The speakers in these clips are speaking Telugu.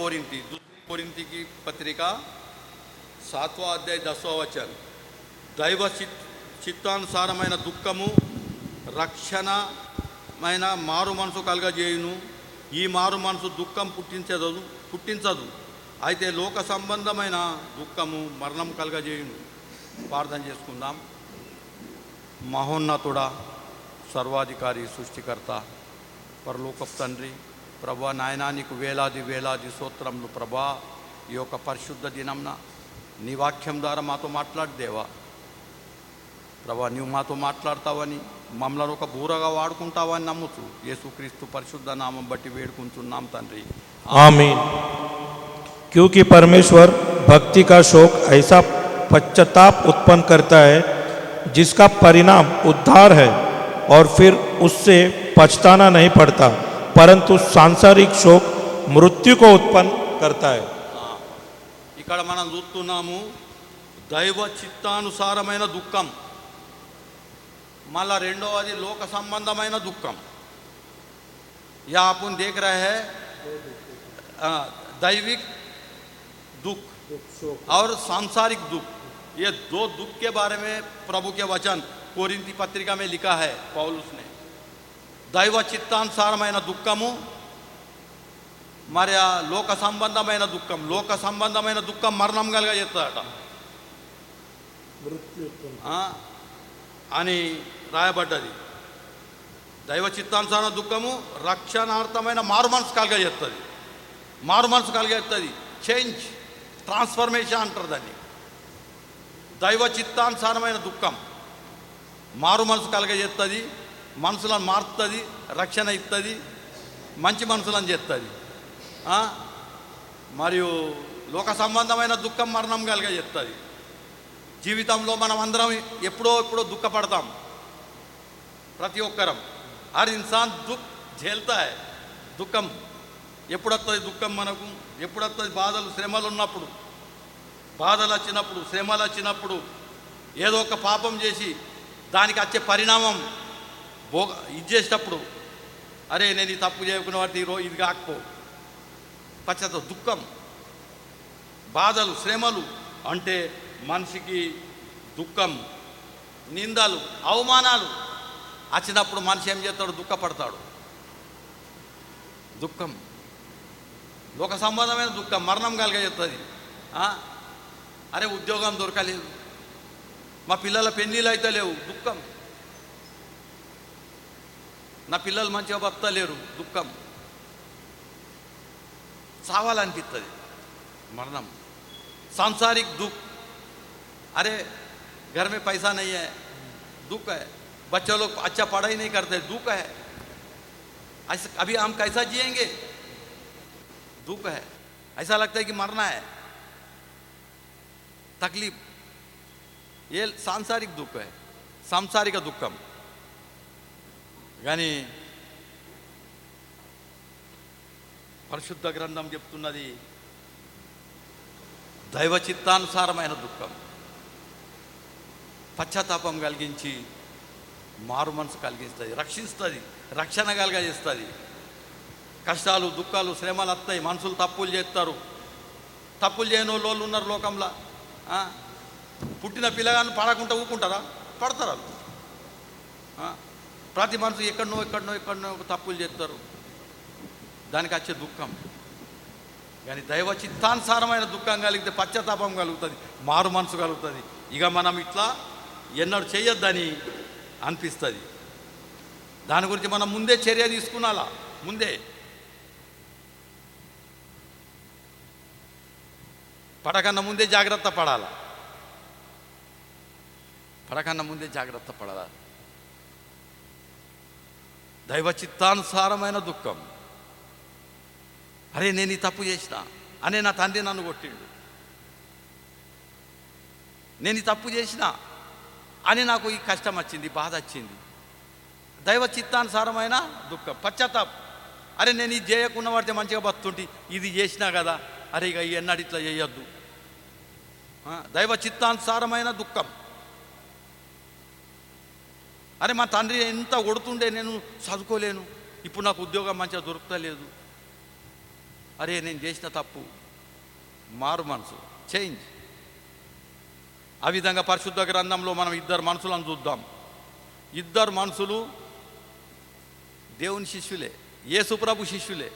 कोरिंथी दूसरी कोरिंथी की पत्रिका 7वां अध्याय 10वां वचन దైవ చిత్తానుసారమైన దుఃఖము రక్షణమైన మారు మనసు కలగజేయును. ఈ మారు మనసు దుఃఖం పుట్టించదు అయితే లోక సంబంధమైన దుఃఖము మరణం కలగజేయును. ప్రార్థన చేసుకుందాం. మహోన్నతుడా, సర్వాధికారి, సృష్టికర్త, పరలోకపు తండ్రి, ప్రభా నాయనా నీకు వేలాది వేలాది స్తోత్రములు. ప్రభా ఈ యొక్క పరిశుద్ధ దినంన నీ వాక్యం ద్వారా మాతో మాట్లాడు దేవా. ప్రభా నీవు మాతో మాట్లాడతావని మమ్మల్ని ఒక బూరగా వాడుకుంటావని నమ్ముతూ యేసుక్రీస్తు పరిశుద్ధ నామం బట్టి వేడుకుంటున్నాం తండ్రి, आमीन। क्योंकि परमेश्वर भक्ति का शौक ऐसा पश्चाताप उत्पन्न करता है जिसका परिणाम उद्धार है और फिर उससे पछताना नहीं पड़ता, परंतु सांसारिक शोक मृत्यु को उत्पन्न करता है। ఇక్కడ మనం చూస్తున్నాము దైవ చిత్తానుసారమైన దుఃఖం, మళ్ళా రెండవది లోక సంబంధమైన దుఃఖం. या अपन देख रहे हैं दैविक दुख और सांसारिक दुख, ये दो दुख के बारे में प्रभु के वचन कोरिंथी पत्रिका में लिखा है पौलुस ने. దైవ చిత్తానుసారమైన దుఃఖము మరి లోక సంబంధమైన దుఃఖం. లోక సంబంధమైన దుఃఖం మరణం కలగజేస్తుందట అని రాయబడ్డది. దైవ చిత్తానుసారణ దుఃఖము రక్షణార్థమైన మారు మనసు కలగజేస్తుంది. మారు మనసు కలగజేస్తుంది, చేంజ్, ట్రాన్స్ఫర్మేషన్ అంటారు దాన్ని. దైవ చిత్తానుసారమైన దుఃఖం మారు మనసు కలగజేస్తుంది, మనసులను మారుతుంది, రక్షణ ఇస్తుంది, మంచి మనసులను చేస్తుంది. మరియు లోక సంబంధమైన దుఃఖం మరణం కలగజేస్తుంది. జీవితంలో మనం అందరం ఎప్పుడో దుఃఖపడతాం, ప్రతి ఒక్కరం. హర్ ఇన్సాన్ దుఃఖ్ झेलता है. దుఃఖం ఎప్పుడు వస్తుంది? దుఃఖం మనకు ఎప్పుడు వస్తుంది? బాధలు శ్రమలు ఉన్నప్పుడు, బాధలు వచ్చినప్పుడు, శ్రమలు వచ్చినప్పుడు, ఏదో ఒక పాపం చేసి దానికి వచ్చే పరిణామం ఇది చేసేటప్పుడు, అరే నేను ఈ తప్పు చేయకున్న వాటి ఇది కాకపో పశ్చాత్త దుఃఖం, బాధలు, శ్రమలు అంటే మనిషికి దుఃఖం, నిందలు, అవమానాలు వచ్చినప్పుడు మనిషి ఏం చేస్తాడు? దుఃఖపడతాడు. దుఃఖం లోక సంబంధమైన దుఃఖం మరణం కలగజేస్తుంది. అరే ఉద్యోగం దొరకలేదు, మా పిల్లల పెళ్ళిళ్ళు అయితే లేవు, దుఃఖం. నా పిల్లలు మంచిగా బతలేరు, దుఃఖం. చావాలనిపిస్తుంది, మరణం. सांसारिक दुख, अरे घर में पैसा नहीं है, दुख है. बच्चे लोग अच्छा पढ़ाई नहीं करते, दुख है. ऐसा अभी हम कैसा जिएंगे? दुख है. ऐसा लगता है कि मरना है, तकलीफ. ये सांसारिक दुख है, सांसारिक दुखम. కానీ పరిశుద్ధ గ్రంథం చెప్తున్నది దైవ చిత్తానుసారమైన దుఃఖం పశ్చాత్తాపం కలిగించి మారు మనసు కలిగిస్తుంది, రక్షిస్తుంది, రక్షణ కలగజేస్తుంది. కష్టాలు, దుఃఖాలు, శ్రమలు వస్తాయి, మనుషులు తప్పులు చేస్తారు. తప్పులు చేయని వాళ్ళు ఉన్నారు లోకంలో. పుట్టిన పిల్లగాన్ని పడకుండా ఊకుంటారా? పడతారు. ప్రతి మనిషి ఎక్కడనో తప్పులు చేస్తారు, దానికి వచ్చే దుఃఖం. కానీ దైవ చిత్తానుసారమైన దుఃఖం కలిగితే పశ్చాత్తాపం కలుగుతుంది, మారు మనసు కలుగుతుంది. ఇక మనం ఇట్లా ఎన్నడూ చేయొద్దని అనిపిస్తుంది. దాని గురించి మనం ముందే చర్య తీసుకున్నాలా, ముందే పడకన్నా ముందే జాగ్రత్త పడాలా, పడకన్నా ముందే జాగ్రత్త పడాలా. దైవ చిత్తానుసారమైన దుఃఖం. అరే నేను ఈ తప్పు చేసిన, అనే నా తండ్రి నన్ను కొట్టిండు, నేను ఈ తప్పు చేసిన అని నాకు ఈ కష్టం వచ్చింది, బాధ వచ్చింది. దైవ చిత్తానుసారమైన దుఃఖం, పశ్చాత్తాపం. అరే నేను ఇది చేయకుండా పడితే మంచిగా బతుంటి, ఇది చేసినా కదా, అరే ఇక ఎన్నడూ ఇట్లా చేయొద్దు. దైవ చిత్తానుసారమైన దుఃఖం. అరే మా తండ్రి ఎంత కొడుతుండే, నేను చదువుకోలేను, ఇప్పుడు నాకు ఉద్యోగం మంచిగా దొరుకుతలేదు, అరే నేను చేసిన తప్పు, మారు మనసు, చేంజ్. ఆ విధంగా పరిశుద్ధ గ్రంథంలో మనం ఇద్దరు మనుషులను చూద్దాం. ఇద్దరు మనుషులు దేవుని శిష్యులే, యేసు ప్రభు శిష్యులే.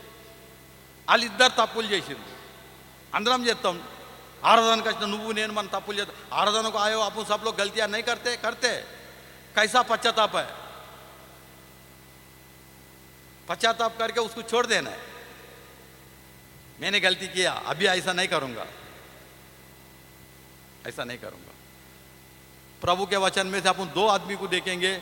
వాళ్ళిద్దరు తప్పులు చేసింది. అందరం చేస్తాం. ఆరాధనకు వచ్చిన నువ్వు నేను మనం తప్పులు చేస్తాం. आराधना को आयो अपन सब लोग गलतियां नहीं करते कैसा पश्चाताप है? पश्चाताप करके उसको छोड़ देना है। मैंने गलती किया, अभी ऐसा नहीं करूंगा, ऐसा नहीं करूंगा। प्रभु के वचन में से अपन दो आदमी को देखेंगे,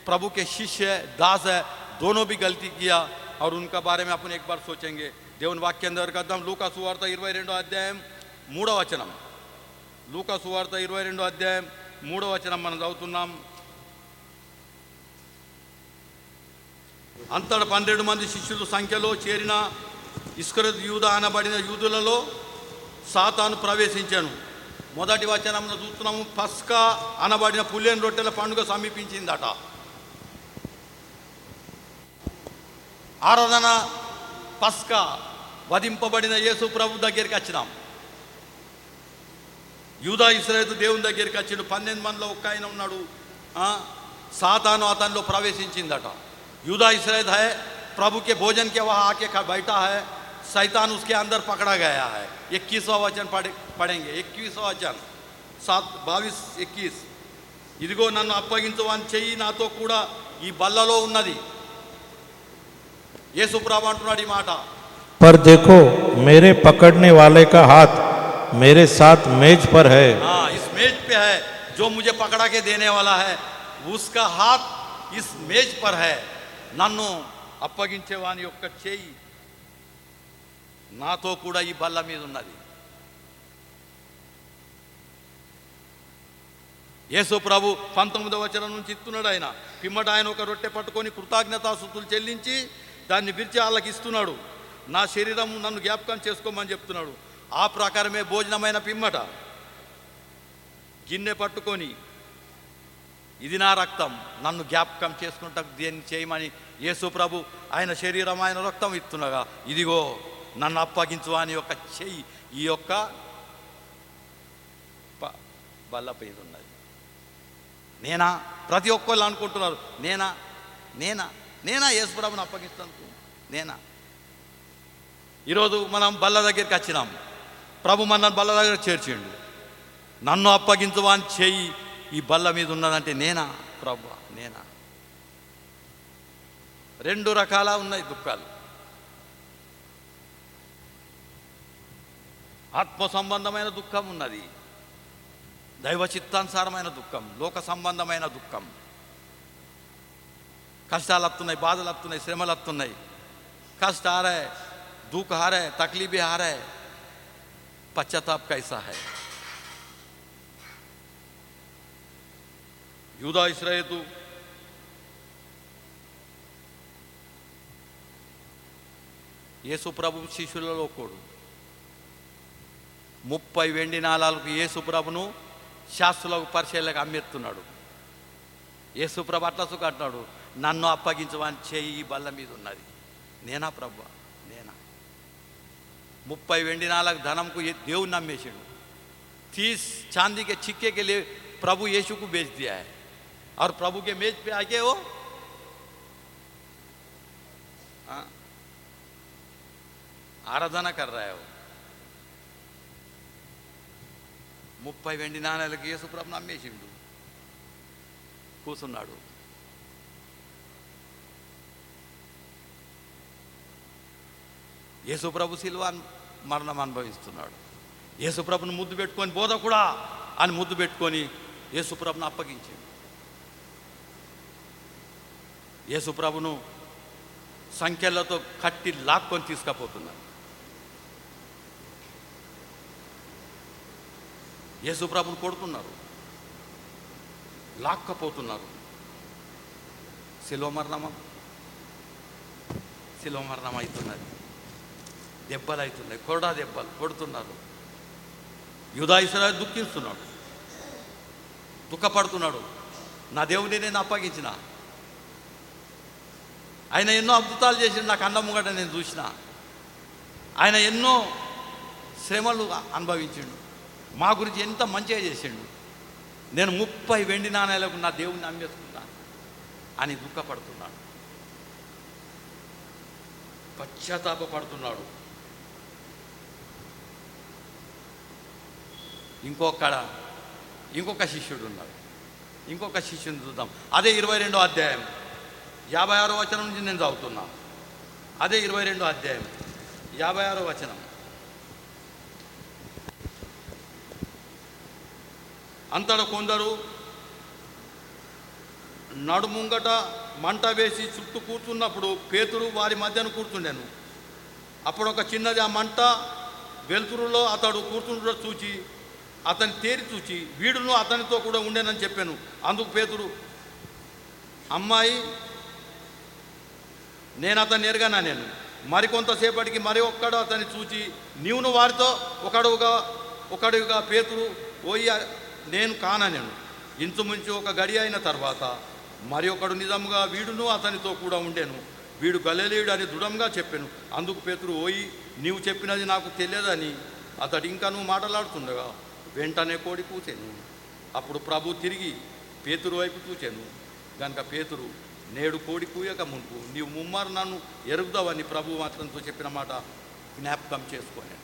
प्रभु के शिष्य है, दास है, दोनों भी गलती किया और उनका बारे में अपन एक बार सोचेंगे. దేవుని వాక్యం దగ్గర లూకా సువార్త 22వ అధ్యాయం 3వ వచనం. లూకా సువార్త 22వ అధ్యాయం 3వ వచనం మనం చదువుతున్నాం. అంతటా 12 మంది శిష్యుల సంఖ్యలో చేరిన ఇస్కరియోతు యూదా అనబడిన యూదులలో సాతాను ప్రవేశించాను. మొదటి వచనంలో చూస్తున్నాము, పస్కా అనబడిన పులియని రొట్టెల పండుగ సమీపించిందట. ఆరాధన పస్కా వధింపబడిన యేసు ప్రభు దగ్గరికి వచ్చినాం. యూదా ఇశ్రాయేలు దేవుని దగ్గరికి వచ్చిండు. 12 మందిలో ఒక్క ఆయన ఉన్నాడు. సాతాను అతనిలో ప్రవేశించిందట. यूदा इस्राएल है, प्रभु के भोजन के वहाँ आके बैठा है, शैतान उसके अंदर पकड़ा गया है. 21वां वचन पढ़ेंगे. 21वां वचन 7:22-21. ఇదిగో నన్ను అప్పగించవని చెయ్యి నాతో కూడా ఈ బల్లలో ఉన్నది. యేసు ప్రభు అంటున్నాడు ఈ మాట. पर देखो मेरे पकड़ने वाले का हाथ मेरे साथ मेज पर है. हाँ, इस मेज पे है. जो मुझे पकड़ा के देने वाला है उसका हाथ इस मेज पर है. నన్ను అప్పగించేవాని యొక్క చేయి నాతో కూడా ఈ బల్ల మీద ఉన్నది. యేసు ప్రభు 19వ వచనం నుంచి ఇస్తున్నాడు. ఆయన పిమ్మట ఆయన ఒక రొట్టె పట్టుకొని కృతజ్ఞతాస్తుతులు చెల్లించి దాన్ని విరిచి వాళ్ళకి ఇస్తున్నాడు. నా శరీరం నన్ను జ్ఞాపకం చేసుకోమని చెప్తున్నాడు. ఆ ప్రకారమే భోజనమైన పిమ్మట గిన్నె పట్టుకొని ఇది నా రక్తం, నన్ను జ్ఞాపకం చేసుకుంటా దేన్ని చేయమని యేసు ప్రభు ఆయన శరీరం ఆయన రక్తం ఇస్తుండగా, ఇదిగో నన్ను అప్పగించు అని యొక్క చెయ్యి ఈ యొక్క బల్లపై ఉన్నది. నేనా? ప్రతి ఒక్కళ్ళు అనుకుంటున్నారు నేనా నేనా నేనా యేసు ప్రభుని అప్పగిస్తాను నేనా? ఈరోజు మనం బల్ల దగ్గరికి వచ్చినాం. ప్రభు మనల్ని బల్ల దగ్గర చేర్చిండు. నన్ను అప్పగించు అని చెయ్యి ఈ బల్ల మీద ఉన్నదంటే నేనా ప్రభు? నేనా? 2 రకాల ఉన్నాయి దుఃఖాలు. ఆత్మ సంబంధమైన దుఃఖం ఉన్నది, దైవ చిత్తానుసారమైన దుఃఖం, లోక సంబంధమైన దుఃఖం. కష్టాలు వస్తున్నాయి, బాధలు వస్తున్నాయి, శ్రమలు వస్తున్నాయి. कष्ट आ रहा है, दुख आ रहा है, तकलीफें आ रहा है. पश्चाताप कैसा है? యూదా ఇశ్రాయేలు యేసు ప్రభు శిష్యులలో ఒకడు. 30 వెండి నాణాలకు యేసు ప్రభును శాస్త్రులకు పరిచయాలకు అమ్మేస్తున్నాడు. యేసు ప్రభు అట్లా సుఖంటున్నాడు, నన్ను అప్పగించమని చేయి ఈ బల్ల మీద ఉన్నది. నేనా ప్రభు? నేనా? 30 వెండి నాణాలకు ధనంకు దేవుని నమ్మేసాడు. 30 चांदी के सिक्के के लिए प्रभु यीशु को बेच दिया है और प्रभु के मेज पे आके वो आराधना कर रहा है. वो 30 వెండి నాణాలకి యేసు ప్రభు నమ్మేసిండు, కూసున్నాడు. యేసు ప్రభు శిలువ మరణం అనుభవిస్తున్నాడు. యేసు ప్రభుని ముద్దు పెట్టుకొని బోధకుడా అని ముద్దు పెట్టుకొని యేసు ప్రభును అప్పగించాడు. యేసు ప్రభును సంఖ్యలతో కట్టి లాక్కొని తీసుకుపోతున్నారు. యేసు ప్రభుని కొడుతున్నారు, లాక్కపోతున్నారు. శిలువ మరణం అవుతున్నది, దెబ్బలు అవుతున్నాయి, కొరడా దెబ్బలు కొడుతున్నారు. యూదా ఇశ్రాయేలు దుఃఖిస్తున్నాడు, దుఃఖపడుతున్నాడు. నా దేవుని నేను అప్పగించిన, ఆయన ఎన్నో అద్భుతాలు చేసి నాకు అన్న ముంగట నేను చూసిన. ఆయన ఎన్నో శ్రమలు అనుభవించిండు, మా గురించి ఎంత మంచిగా చేసిండు. నేను 30 వెండి నాణేలకు నా దేవుణ్ణి అమ్మేసుకున్నాను అని దుఃఖపడుతున్నాడు, పశ్చాత్తాపడుతున్నాడు. ఇంకొక శిష్యుడు ఉన్నాడు. ఇంకొక శిష్యుని చూద్దాం. అదే 22వ అధ్యాయం 56వ వచనం నుంచి నేను చదువుతున్నా. అదే 22వ అధ్యాయం 56వ వచనం. అంతటా కొందరు నడుముంగట మంట వేసి చుట్టూ కూర్చున్నప్పుడు పేతురు వారి మధ్యన కూర్చుండాను. అప్పుడు ఒక చిన్నది ఆ మంట వెలుతురులో అతడు కూర్చుంటూ చూచి అతని తేరి చూచి వీడును అతనితో కూడా ఉండేనని చెప్పాను. అందుకు పేతురు, అమ్మాయి, నేను అతన్ని ఎరగానా? నేను మరికొంతసేపటికి మరి ఒక్కడు అతన్ని చూచి నీవును వారితో ఒకడుగా పేతురు, ఓయి నేను కానా? నేను ఇంచుమించు ఒక గడి అయిన తర్వాత మరి ఒకడు నిజంగా వీడును అతనితో కూడా ఉండేను, వీడు గలిలయుడు అని దృఢంగా చెప్పాను. అందుకు పేతురు, ఓయి నీవు చెప్పినది నాకు తెలియదని అతడు ఇంకా నువ్వు మాట్లాడుతుండగా వెంటనే కోడి కూచాను. అప్పుడు ప్రభు తిరిగి పేతురు వైపు చూచాను. కనుక పేతురు, నేడు కోడి కూయక మునుపు నీవు ముమ్మారు నన్ను ఎరుగుదావని ప్రభు మాత్రంతో చెప్పిన మాట జ్ఞాపకం చేసుకోను.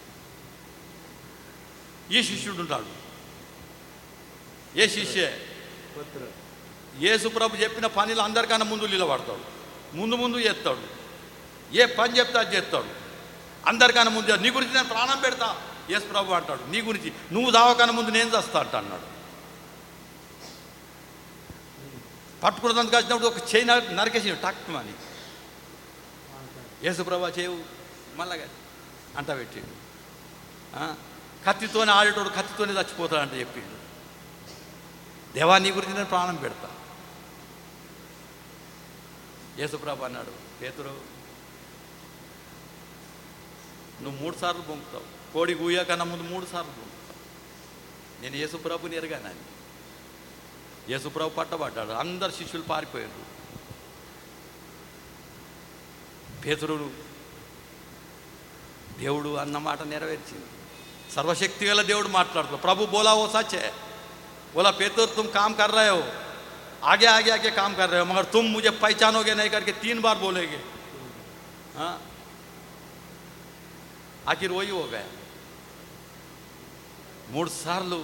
ఈ శిష్యుడు ఉంటాడు. ఏ శిష్యే? యేసు ప్రభు చెప్పిన పనిలో అందరికన్నా ముందు నిలబడతాడు, ముందు చేస్తాడు. ఏ పని చెప్తే అది చేస్తాడు, అందరికన్నా ముందు. నీ గురించి నేను ప్రాణం పెడతా యేసు ప్రభు అంటాడు. నీ గురించి నువ్వు దావకన్నా ముందు నేను చేస్తా అన్నాడు. పట్టుకున్నందుకు వచ్చినప్పుడు ఒక చేయి నరికేసి టక్కుమని యేసు ప్రభు చేయవు మళ్ళా అంట పెట్టిండు. కత్తితోనే ఆడేటోడు కత్తితోనే చచ్చిపోతాడంట చెప్పిండు. దేవా నీ గురించి నేను ప్రాణం పెడతా. యేసుప్రభు అన్నాడు, పేతురు నువ్వు 3 సార్లు పొంగుతావు, కోడి గూయ కన్నా ముందు 3 సార్లు పొంగుతావు. నేను యేసుప్రభుని ఎరగానని. యేసుప్రభు పట్టబడ్డాడు, అందరు శిష్యులు పారిపోయారు. పేతురుడు దేవుడు అన్నమాట నెరవేర్చింది. సర్వశక్తి గల దేవుడు మాట్లాడుతున్నాడు. ప్రభు బోలా ఓ సచ్చే, बोला पेतुर तुम काम कर रहे हो, आगे आगे आगे काम कर रहे हो, मगर तुम मुझे पहचानोगे नहीं करके 3 बार बोलेंगे. हाँ, आखिर वही हो गया. 3 సార్లు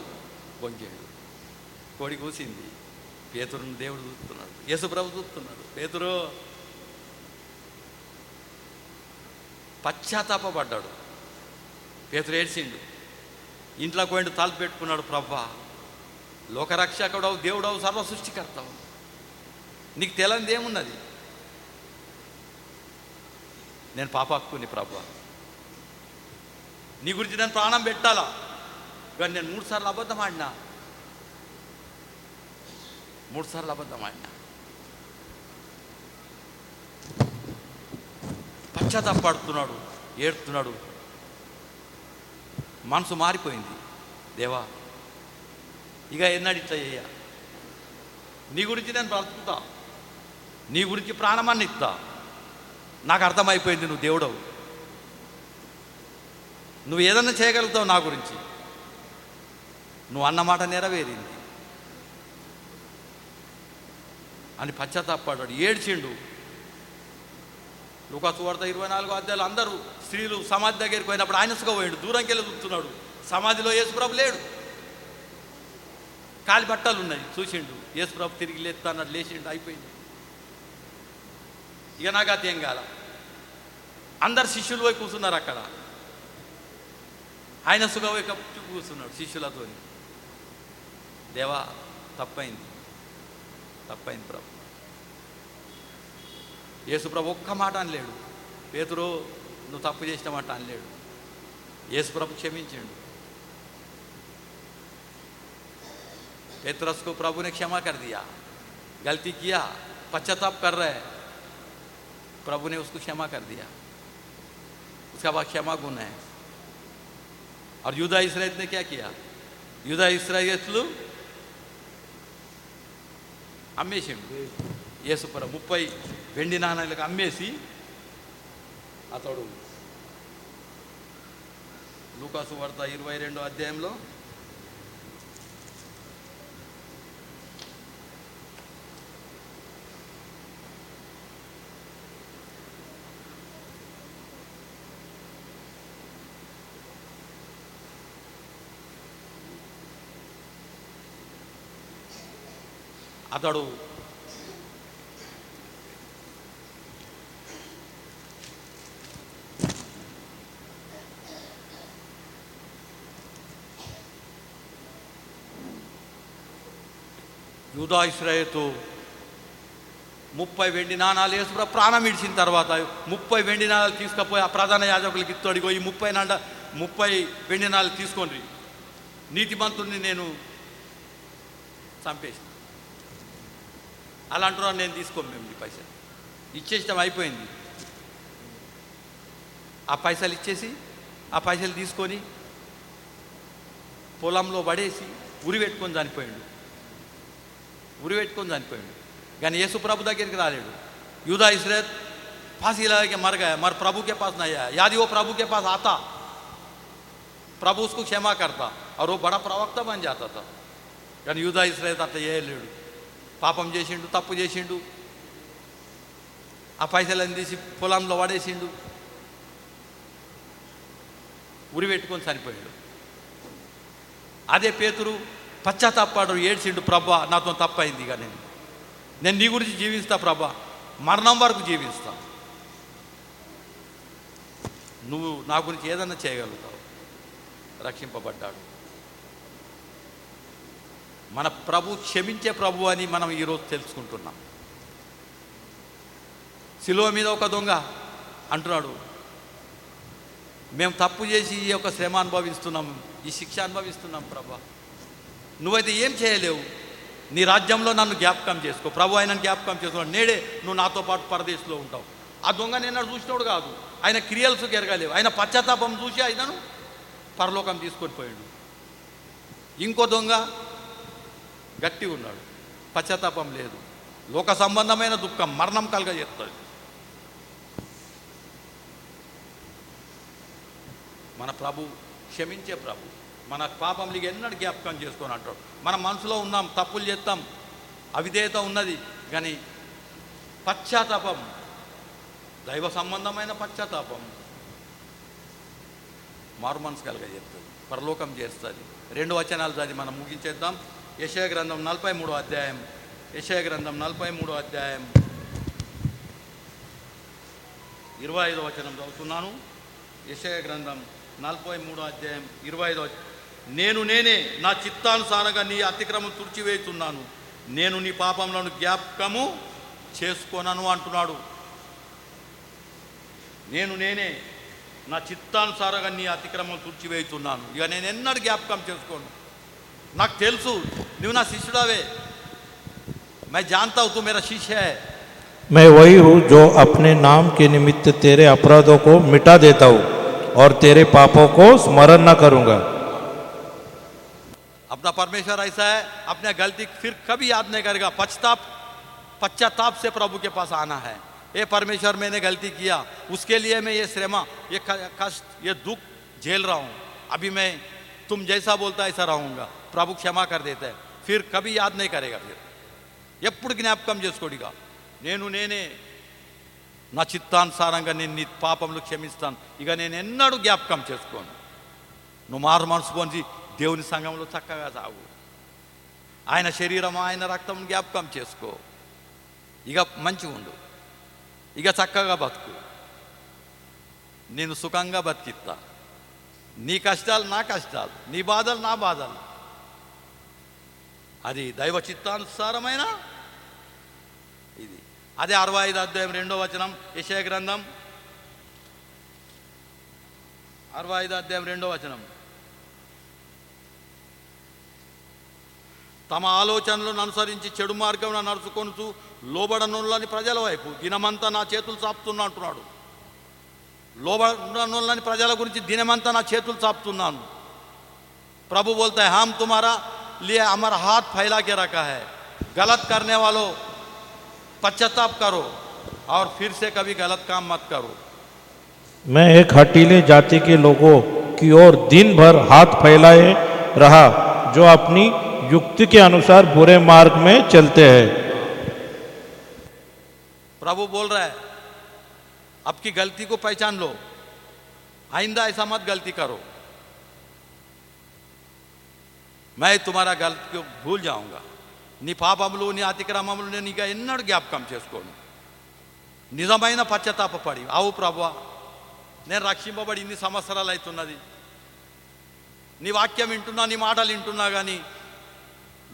వంగాడు. కోడి కూసింది. పేతురుని దేవుడు చూస్తున్నాడు, యేసు ప్రభు చూస్తున్నాడు. పేతురు పశ్చాత్తాపడ్డాడు. పేతురు ఏడ్చిండు. ఇంట్లోకి పోయిండు, తలుపు పెట్టుకున్నాడు. ప్రభా, లోకరక్షకుడవు, దేవుడవు, సర్వ సృష్టికర్తవు, నీకు తెలియనిది ఏమున్నది? నేను పాపాక్కుని ప్రభా, నీ గురించి నేను ప్రాణం పెట్టాలా, కానీ నేను 3 సార్లు అబద్ధం ఆడినా. 3 సార్లు అబద్ధం ఆడినా. పశ్చాత్తాపడుతున్నాడు, ఏడుతున్నాడు. మనసు మారిపోయింది. దేవా, ఇక ఎన్నడు ఇట్లా చేయ, నీ గురించి నేను బ్రతుకుతా, నీ గురించి ప్రాణమాన్ని ఇస్తా. నాకు అర్థమైపోయింది నువ్వు దేవుడవు, నువ్వు ఏదన్నా చేయగలుగుతావు నా గురించి. నువ్వు అన్నమాట నెరవేరింది అని పశ్చాత్తాపడ్డాడు, ఏడ్చిండు. లూకా సువార్త 24వ అధ్యాయంలో అందరూ స్త్రీలు సమాధి దగ్గరికి పోయినప్పుడు ఆయన పోయాడు, దూరంకి వెళ్ళి చూస్తున్నాడు. సమాధిలో యేసుప్రభు లేడు, కాలి బట్టలు ఉన్నాయి. చూసిండు, యేసుప్రభు తిరిగి లేస్తా అన్నాడు, లేచిండు, అయిపోయింది. ఇక నాకు అదేం కాల. అందరు శిష్యులు పోయి కూర్చున్నారు అక్కడ. ఆయన సుఖపోయి కూర్చున్నాడు శిష్యులతో. దేవా, తప్పైంది ప్రభు. యేసుప్రభు ఒక్క మాట అనలేడు. పేతురు నువ్వు తప్పు చేసిన మాట అనలేడు. యేసుప్రభు క్షమించాడు. पेतरस को प्रभु ने क्षमा कर दिया, गलती किया, पश्चाताप कर रहे, प्रभु ने उसको क्षमा कर दिया. उसका बाद क्षमा गुण है. और यूदा इस्राएल ने क्या किया? यूदा इस्राएल అమ్మేసిండు. యేసుప్ర 30 వెండి నాణాలకు అమ్మేసి అతడు లూకా సువార్త 22 అధ్యాయంలో అతడు యూదా ఇశ్రాయేలుతో 30 వెండి నాణాలు యేసుప్రభు ప్రాణం ఇడిచిన తర్వాత 30 వెండి నాణాలు తీసుకుపోయి ఆ ప్రధాన యాజకులకి ఇత్తడిగో ఈ 30 వెండి నాణాలు తీసుకొని నీతిమంతుడిని నేను చంపేసిన. అలా అంటున్నాను, నేను తీసుకోను, మేము ఈ పైసలు ఇచ్చేయడం అయిపోయింది. ఆ పైసలు ఇచ్చేసి ఆ పైసలు తీసుకొని పొలంలో పడేసి ఉరి పెట్టుకొని చనిపోయాడు. కానీ యేసు प्रभु దగ్గరికి రాలేడు. यूदा इस्राएल फांसी लगा के मर गया, मर प्रभु के पास नहीं आया. यदि वो प्रभु के पास आता, प्रभु उसको क्षमा करता और वो बड़ा प्रवक्ता बन जाता था. కానీ యూదా ఇశ్రాయేలు అట్లా చేయలేడు. పాపం చేసిండు, తప్పు చేసిండు, ఆ పైసలను తీసి పొలంలో పడేసిండు, ఉరి పెట్టుకొని చనిపోయాడు. అదే పేతురు పశ్చాత్తాపడు, ఏడ్చిండు, ప్రభా నాతో తప్పైంది, ఇక నేను నీ గురించి జీవిస్తా ప్రభా, మరణం వరకు జీవిస్తా, నువ్వు నా గురించి ఏదన్నా చేయగలుగుతావు. రక్షింపబడ్డాడు. మన ప్రభు క్షమించే ప్రభు అని మనం ఈరోజు తెలుసుకుంటున్నాం. శిలువ మీద ఒక దొంగ అంటున్నాడు, మేము తప్పు చేసి ఈ యొక్క శ్రమ అనుభవిస్తున్నాం, ఈ శిక్ష అనుభవిస్తున్నాం ప్రభా, నువ్వైతే ఏం చేయలేవు, నీ రాజ్యంలో నన్ను జ్ఞాపకం చేసుకో. ప్రభు ఆయనను జ్ఞాపకం చేసుకున్నాడు. నేడే నువ్వు నాతో పాటు పరదేశంలో ఉంటావు. ఆ దొంగ నేను చూసినోడు కాదు, ఆయన క్రియలు ఎరగలేవు, ఆయన పశ్చాత్తాపం చూసి ఆయనను పరలోకం తీసుకొని పోయాడు. ఇంకో దొంగ గట్టి ఉన్నాడు, పశ్చాత్తాపం లేదు, లోక సంబంధమైన దుఃఖం మరణం కలగజేస్తుంది. మన ప్రభు క్షమించే ప్రభు, మన పాపంలికి ఎన్నడూ జ్ఞాపకం చేసుకొని అంటాడు. మన మనసులో ఉన్నాం, తప్పులు చేస్తాం, అవిధేయత ఉన్నది, కానీ పశ్చాత్తాపం, దైవ సంబంధమైన పశ్చాత్తాపం మారు మనసు కలగజేస్తుంది, పరలోకం చేస్తుంది. 2 వచనాలు చదివి మనం ముగించేద్దాం. యెషయా గ్రంథం 43వ అధ్యాయం, యెషయా గ్రంథం 43వ అధ్యాయం 25వ వచనం చదువుతున్నాను. యెషయా గ్రంథం 43వ అధ్యాయం 25వ, నేనే నా చిత్తానుసారంగా నీ అతిక్రమం తుడిచివేస్తున్నాను, నేను నీ పాపములను జ్ఞాపకము చేసుకోనను అంటున్నాడు. నేనే నా చిత్తానుసారంగా నీ అతిక్రమం తుడిచివేస్తున్నాను, ఇక నేను ఎన్నడూ జ్ఞాపకం చేసుకోను. నాకు తెలుసు నువ్వు నా శిష్యుడవే, मैं जानता हूं तू मेरा शिष्य है. मैं वही हूँ जो अपने नाम के निमित्त तेरे अपराधों को मिटा देता हूँ और तेरे पापों को स्मरण न करूँगा. अपना परमेश्वर ऐसा है, अपने गलती फिर कभी याद नहीं करेगा. पश्चाताप से प्रभु के पास आना है. ये परमेश्वर मैंने गलती किया, उसके लिए मैं ये श्रम, ये कष्ट, ये दुख झेल रहा हूँ, अभी मैं तुम जैसा बोलता ऐसा रहूँगा. प्रभु क्षमा कर देता है, फिर कभी याद नहीं करेगा. फिर ఎప్పుడు జ్ఞాపకం చేసుకోడిగా, నేనే నా చిత్తానుసారంగా నేను నీ పాపములు క్షమిస్తాను, ఇక నేను ఎన్నడూ జ్ఞాపకం చేసుకోను. నువ్వు మారు మనసు పొంది దేవుని సంఘంలో చక్కగా సాగు, ఆయన శరీరం ఆయన రక్తం జ్ఞాపకం చేసుకో, ఇక మంచిగా ఉండు, ఇక చక్కగా బతుకు, నేను సుఖంగా బతికిస్తా. నీ కష్టాలు నా కష్టాలు, నీ బాధలు నా బాధలు, అది దైవ చిత్తానుసారమైన ఇది. అదే 65వ అధ్యాయం 2వ వచనం, యెషయా గ్రంథం 65వ అధ్యాయం 2వ వచనం, తమ ఆలోచనలను అనుసరించి చెడు మార్గంలో నడుచుకొనుచు లోబడనులని ప్రజల వైపు దినమంతా నా చేతులు చాపుతున్నా అంటున్నాడు. లోబడనులని ప్రజల గురించి దినమంతా నా చేతులు చాపుతున్నాను. ప్రభు बोलता है, हम तुम्हारा लिए हमारा हाथ फैला के रखा है, गलत करने वालों पश्चाताप करो और फिर से कभी गलत काम मत करो. मैं एक हठीले जाति के लोगों की ओर दिन भर हाथ फैलाए रहा, जो अपनी युक्ति के अनुसार बुरे मार्ग में चलते हैं। प्रभु बोल रहा है, अब की गलती को पहचान लो, आइंदा ऐसा मत गलती करो, मैं तुम्हारा गलती को भूल जाऊंगा, నీ పాపములు నీ అతిక్రమములు నేను ఇక ఎన్నడూ జ్ఞాపకం చేసుకోను. నిజమైన పశ్చాత్తాపపడి, అవు ప్రభువా నేను రక్షింపబడి ఇన్ని సంవత్సరాలు అవుతున్నది, నీ వాక్యం వింటున్నా, నీ మాటలు వింటున్నా, కానీ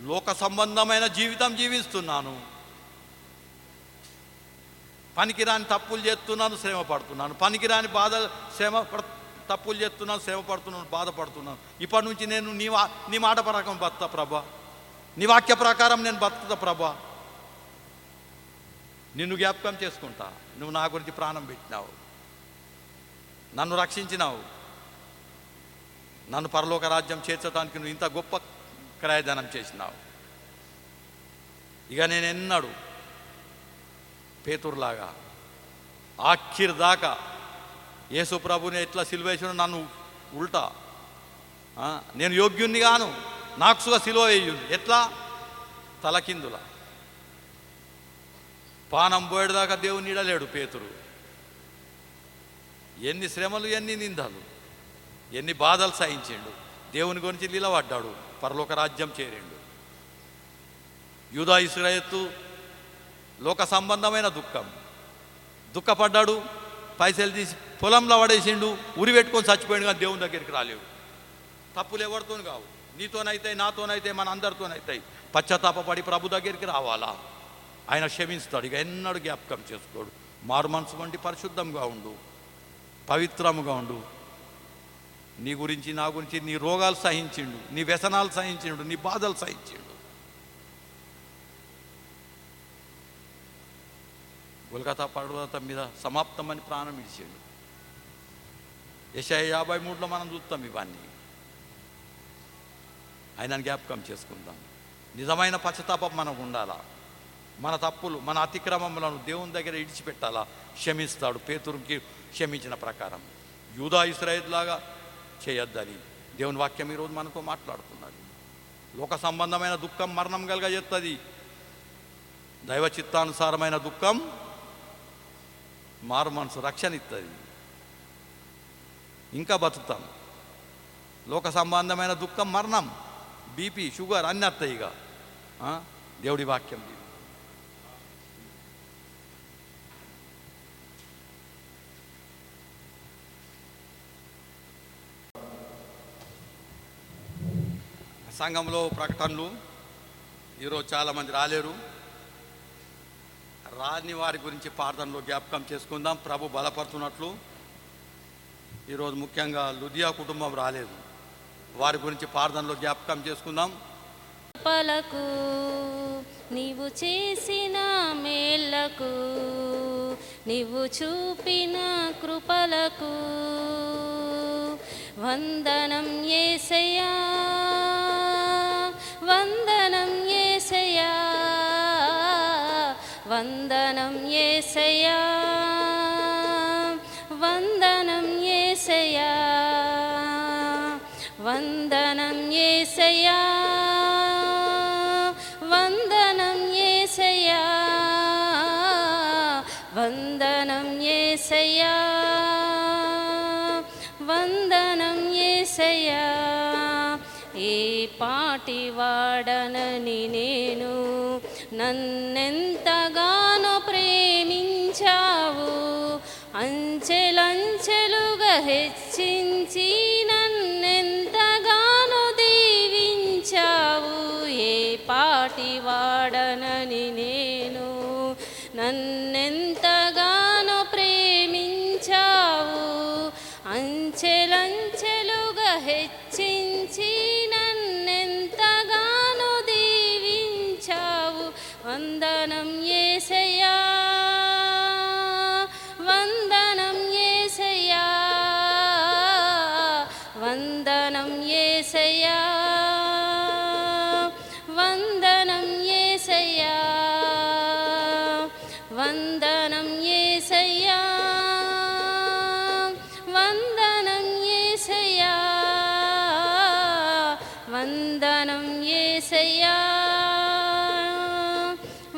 లోక సంబంధమైన జీవితం జీవిస్తున్నాను, పనికిరాని తప్పులు చేస్తున్నాను, శ్రమ పడుతున్నాను, పనికిరాని తప్పులు చేస్తున్నాను, శ్రమ పడుతున్నాను, బాధపడుతున్నాను. ఇప్పటి నుంచి నేను నీ మాట ప్రకారం బతుకుతా ప్రభా, నీ వాక్య ప్రకారం నేను బతుకుతా ప్రభా, నిన్ను జ్ఞాపకం చేసుకుంటా. నువ్వు నా గురించి ప్రాణం పెట్టినావు, నన్ను రక్షించినావు, నన్ను పరలోక రాజ్యం చేర్చడానికి నువ్వు ఇంత గొప్ప క్రయదానం చేసినావు. ఇక నేను ఎన్నడు పేతురులాగా ఆఖిర్ దాకా యేసు ప్రభుని ఎట్లా సిలువేసిన నన్ను ఉల్టా నేను యోగ్యుణ్ణి గాను, నాకు సుగా సిలువ వేయుంది, ఎట్లా తలకిందుల పానం పోయేదాకా దేవుని నీడలేడు పేతురు. ఎన్ని శ్రమలు, ఎన్ని నిందలు, ఎన్ని బాధలు సహించిండు, దేవుని గురించి నిలబడ్డాడు, పరలోక రాజ్యం చేరిండు. యూదా ఇశ్రాయేలు లోక సంబంధమైన దుఃఖపడ్డాడు, పైసలు తీసి పొలంలో పడేసిండు, ఉరి పెట్టుకొని చచ్చిపోయాడు, కానీ దేవుని దగ్గరికి రాలేవు. తప్పులు ఎవరితో కావు, నీతోనైతాయి, నాతోనైతాయి, మన అందరితోనైతాయి. పశ్చాత్తాపడి ప్రభు దగ్గరికి రావాలా, ఆయన క్షమిస్తాడు, ఇక ఎన్నడూ జ్ఞాపకం చేసుకోడు. మారు మనసు వంటి పరిశుద్ధంగా ఉండు, పవిత్రముగా ఉండు. నీ గురించి, నా గురించి, నీ రోగాలు సహించిండు, నీ వ్యసనాలు సహించిండు, నీ బాధలు సహించిండు. గొల్గతా పర్వతం మీద సమాప్తమని ప్రాణం ఇచ్చిండు. యెషయా 53లో మనం చూస్తాం ఇవన్నీ. ఆయనను జ్ఞాపకం చేసుకుందాం. నిజమైన పశ్చాత్తాపం మనకు ఉండాలా, మన తప్పులు, మన అతిక్రమములను దేవుని దగ్గర ఇడిచిపెట్టాలా, క్షమిస్తాడు పేతురుకి క్షమించిన ప్రకారం. యూదా ఇశ్రాయేలు లాగా చేయొద్దని దేవుని వాక్యం ఈరోజు మనతో మాట్లాడుతున్నది. లోక సంబంధమైన దుఃఖం మరణం కలుగజేస్తుంది, దైవ చిత్తానుసారమైన దుఃఖం మారు మనసు రక్షణ ఇస్తుంది, ఇంకా బతుకుతాం. లోక సంబంధమైన దుఃఖం మరణం, బీపీ, షుగర్ అన్నీ వస్తాయి. ఇక దేవుడి వాక్యం సంఘంలో ప్రకటనలు ఈరోజు చాలామంది రాలేరు. రాని వారి గురించి ప్రార్థనలో జ్ఞాపకం చేసుకుందాం, ప్రభు బలపడుతున్నట్లు. ఈరోజు ముఖ్యంగా లుదియా కుటుంబం రాలేదు, వారి గురించి ప్రార్థనలో జ్ఞాపకం చేసుకుందాం. కృపలకు నీవు చేసిన మేళ్లకు, నీవు చూపిన కృపలకు వందనం యేసయ్యా, వందనం యేసయ్యా, వందనం యేసయ్యా, వందనం యేసయ్యా, వందనం యేసయ్యా, వందనం యేసయ్యా, వందనం యేసయ్యా, వందనం యేసయ్యా. ఏ పాటి వాడనని నేను, నన్నెంతగానో ప్రేమించావు, అంచెలంచెలుగా హెచ్చించి నన్నెంతగానో దీవించావు. ఏ పాటి వాడనని నేను, నన్నెంతగానో ప్రేమించావు, అంచెలంచెలుగా హెచ్చించి నన్నెంతగానో దీవించావు. వందనం యేసయ్యా, వందనం యేసయ్యా, వందనం యేసయ్యా, వందనం యేసయ్యా, వందనం యేసయ్యా, వందనం యేసయ్యా, యేసయ్యా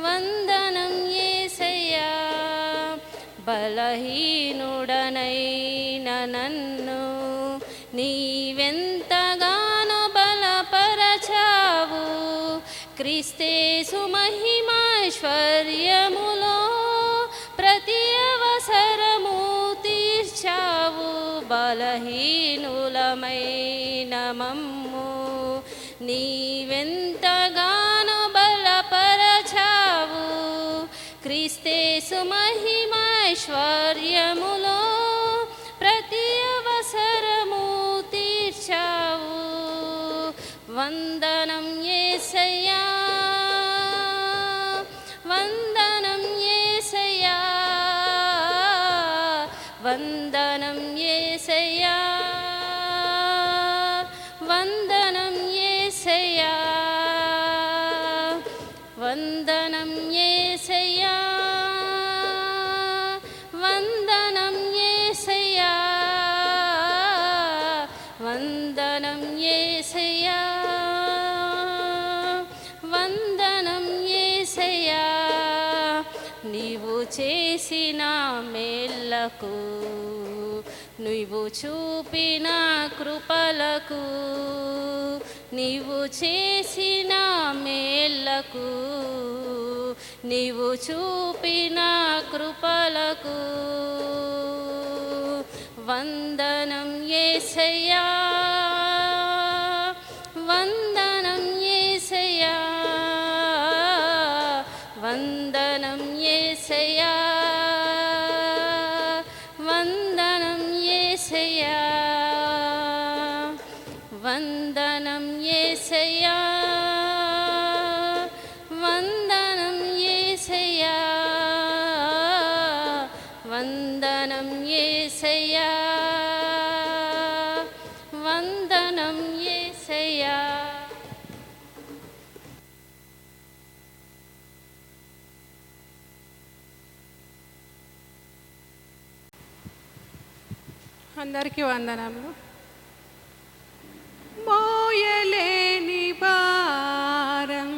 వందనం యేసయ్యా బలహీనుడనైన నన్ను నీవెంతగానో బలపరచావు క్రీస్తేసు మహిమైశ్వర్యములో ప్రతి అవసరము తీర్చావు బలహీనులమైన మమ్ము నీవెంతగానో బలపరచావు క్రీస్తేసు మహిమైశ్వర్యములో ప్రతి అవసరము తీర్చావు వందనం యేసయ్యా వందనం యేసయ్యా వందనం యేసయ్యా వందనం యేసయ్యా వందనం యేసయ్యా వందనం యేసయ్యా వందనం యేసయ్యా వందనం యేసయ్యా నీవు చేసిన మేళ్ళకు నీవు చూపిన కృపలకు నీవు చేసిన మేళ్ళకు నీవు చూపిన కృపలకు వందనం యేసయ్యా వందనం యేసయ్యా వందనం యేసయ్యా వందనం యేసయ్యా వందనం యేసయ్యా వందనం యేసయ్యా వందనం యేసయ్యా వందనం యేసయ్యా అందరికీ వందనములు. మోయలేని భారం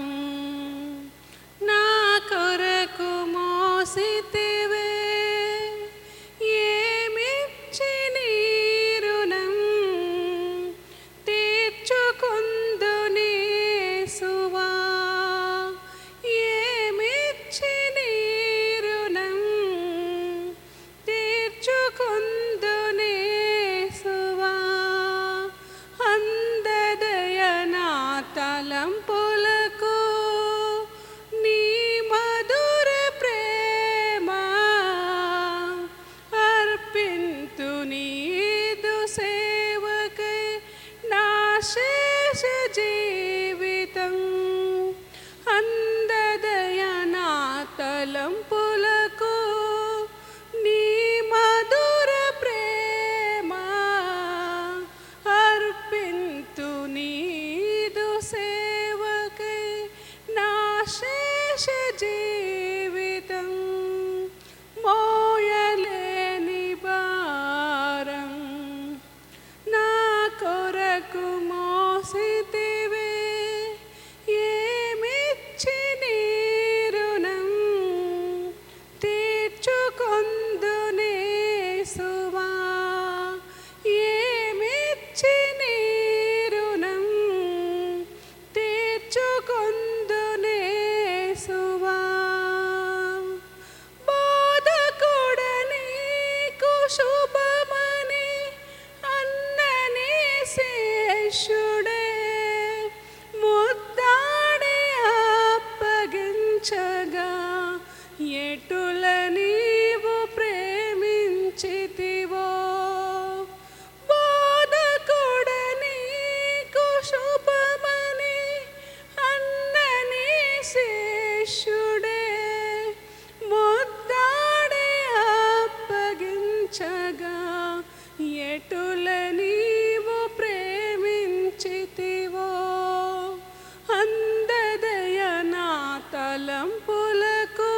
నా కొరకు మోసితివే ఏమిచ్చి నీ రుణం తీర్చుకుందునే సువా ఏమిచ్చి నీ రుణం తీర్చుకుందునే సువా అందదయనా తలంపులకు నీ మధుర ప్రేమ అర్పింతు నీదు సేవకై నా శేష జీవితం అందదయనా తలంపులకు నీ మధుర ప్రేమ అర్పింతు నీదు సేవకై నా శేష జీవితం మోయలేని భారం నా కొరకు మోసితివే ఏమిచ్చి నీ రుణం తీర్చుకొందునే సువా ఏమిచ్చి నీ రుణం తీర్చుకొందునే సువా బోధకుడ నీకు శుభమని అన్నని శేషుడే ముద్దాడి అప్పగించగా ఎటుల నీవు ప్రేమించితివో బోధకుడ నీకు శుభమని అన్నని శేషుడే ముద్దాడి అప్పగించగా ఎటుల నీవు ప్రేమించితివో అందదయనా తలంపులకు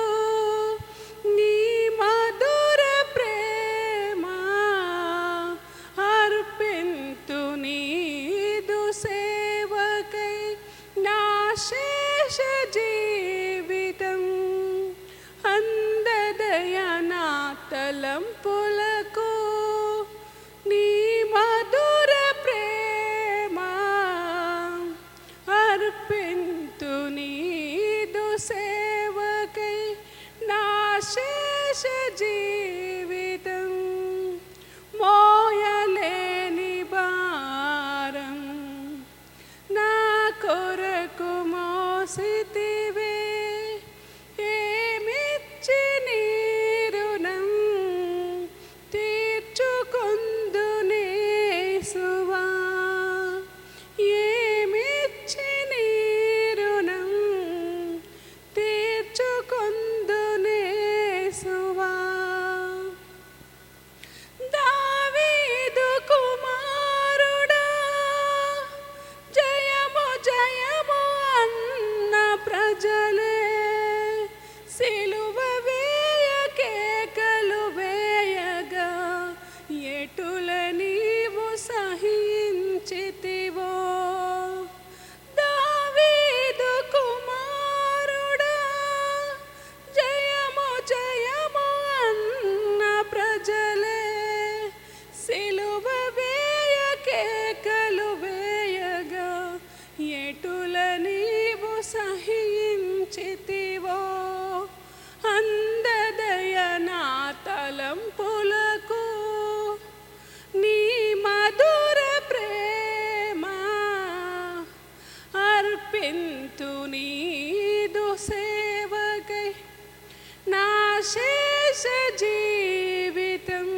జీవితం